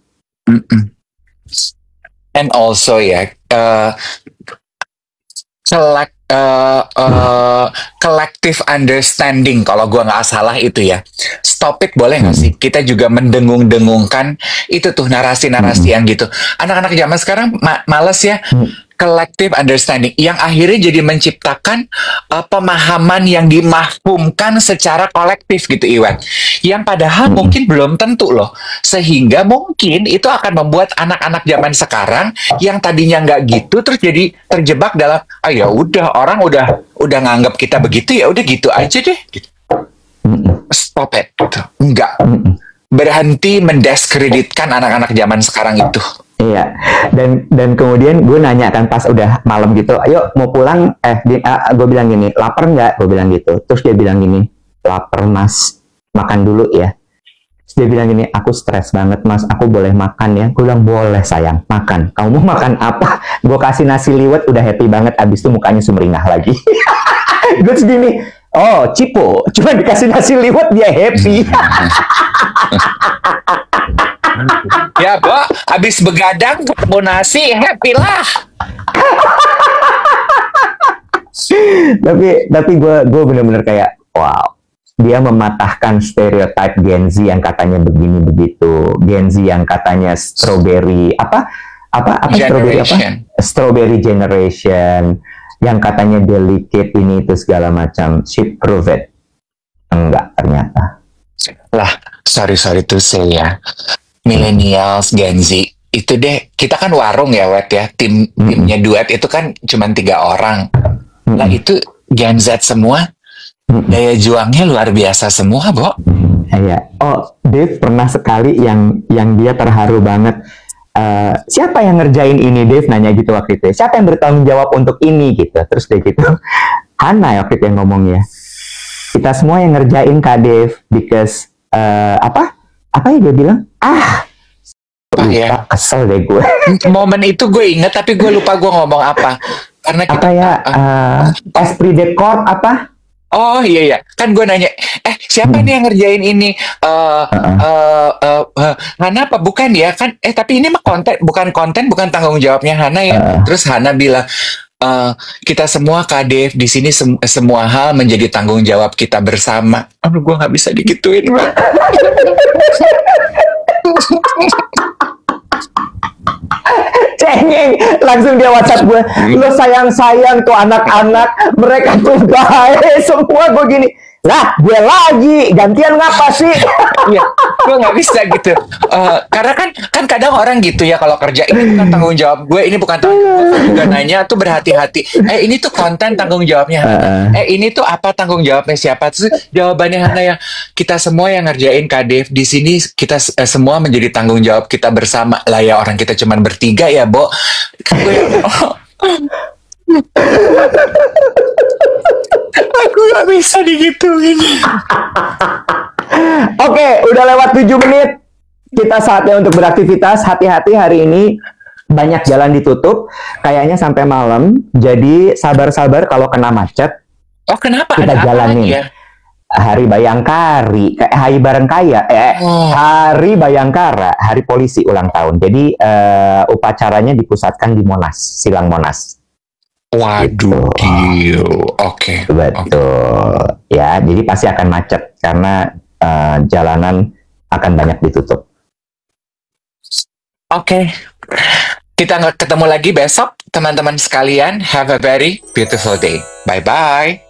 And also ya, collective understanding kalau gue nggak salah itu ya. Stop it boleh nggak sih? Kita juga mendengung-dengungkan itu tuh narasi-narasi yang gitu. Anak-anak zaman sekarang males ya. Collective understanding yang akhirnya jadi menciptakan pemahaman yang dimafhumkan secara kolektif gitu, Iwan. Yang padahal mungkin belum tentu loh. Sehingga mungkin itu akan membuat anak-anak zaman sekarang yang tadinya nggak gitu terus jadi terjebak dalam ya udah orang udah nganggap kita begitu ya udah gitu aja deh. Gitu. Stop it. Gitu. Enggak. Berhenti mendiskreditkan anak-anak zaman sekarang itu. Iya, dan kemudian gue nanya kan pas udah malam gitu, ayo mau pulang, gue bilang gini, lapar nggak? Gue bilang gitu, terus dia bilang gini, lapar mas, makan dulu ya. Terus dia bilang gini, aku stres banget mas, aku boleh makan ya? Gue bilang boleh sayang, makan. Kamu mau makan apa? Gue kasih nasi liwet, udah happy banget, abis itu mukanya sumringah lagi. Gue segini, oh cipo, cuma dikasih nasi liwet dia happy. Ya, Bo, habis begadang ketemu nasi, happy lah. Tapi gue bener-bener kayak wow, dia mematahkan stereotip Gen Z yang katanya begini begitu, Gen Z yang katanya strawberry strawberry strawberry generation, yang katanya delicate ini itu segala macam. She prove it enggak ternyata. Lah, sorry to say ya, millennials, Gen Z itu deh, kita kan warung ya, Wet ya, timnya duet itu kan cuma 3 orang. Lah itu Gen Z semua, daya juangnya luar biasa semua, Bo. Iya. Oh, Dave pernah sekali yang dia terharu banget. Siapa yang ngerjain ini, Dave nanya gitu waktu itu. Siapa yang bertanggung jawab untuk ini gitu. Terus dia gitu, Hana waktu itu yang ngomongnya. Kita semua yang ngerjain Kak Dave, because apa ya dia bilang? Ya. Kesel deh gue. Momen itu gue inget, tapi gue lupa gue ngomong apa. Karena kita esprit de corps apa? Oh iya, kan gue nanya, siapa nih yang ngerjain ini? Hana apa bukan ya? Kan, tapi ini mah bukan tanggung jawabnya Hana ya. Terus Hana bilang, kita semua Kadef di sini semua hal menjadi tanggung jawab kita bersama. Aduh, gue nggak bisa digituin, Bang. Cengeng, langsung dia WhatsApp gue, lo sayang tuh anak-anak, mereka tuh baik semua. Gue gini, lah gue lagi gantian ngapa sih? Iya, gue nggak bisa gitu. Karena kan kadang orang gitu ya, kalau kerja ini bukan tanggung jawab gue, ini bukan tanggung jawab gue. Juga nanya tuh berhati-hati. Ini tuh konten tanggung jawabnya. Ini tuh apa tanggung jawabnya siapa? Terus jawabannya Hana ya, kita semua yang ngerjain Kadef di sini, kita semua menjadi tanggung jawab kita bersama. Lah ya, orang kita cuman bertiga ya, Bo. Aku gak bisa digituin. Oke, udah lewat 7 menit. Kita saatnya untuk beraktivitas. Hati-hati hari ini banyak jalan ditutup. Kayaknya sampai malam. Jadi sabar-sabar kalau kena macet. Oh, kenapa? Kita jalanin. Ya? Hari Bayangkari, Hari Barengkaya, Hari Bayangkara, Hari Polisi ulang tahun. Jadi upacaranya dipusatkan di Monas, Silang Monas. Waduh, oke. Betul. Ya, jadi pasti akan macet karena jalanan akan banyak ditutup. Oke. Kita ketemu lagi besok, teman-teman sekalian. Have a very beautiful day. Bye-bye.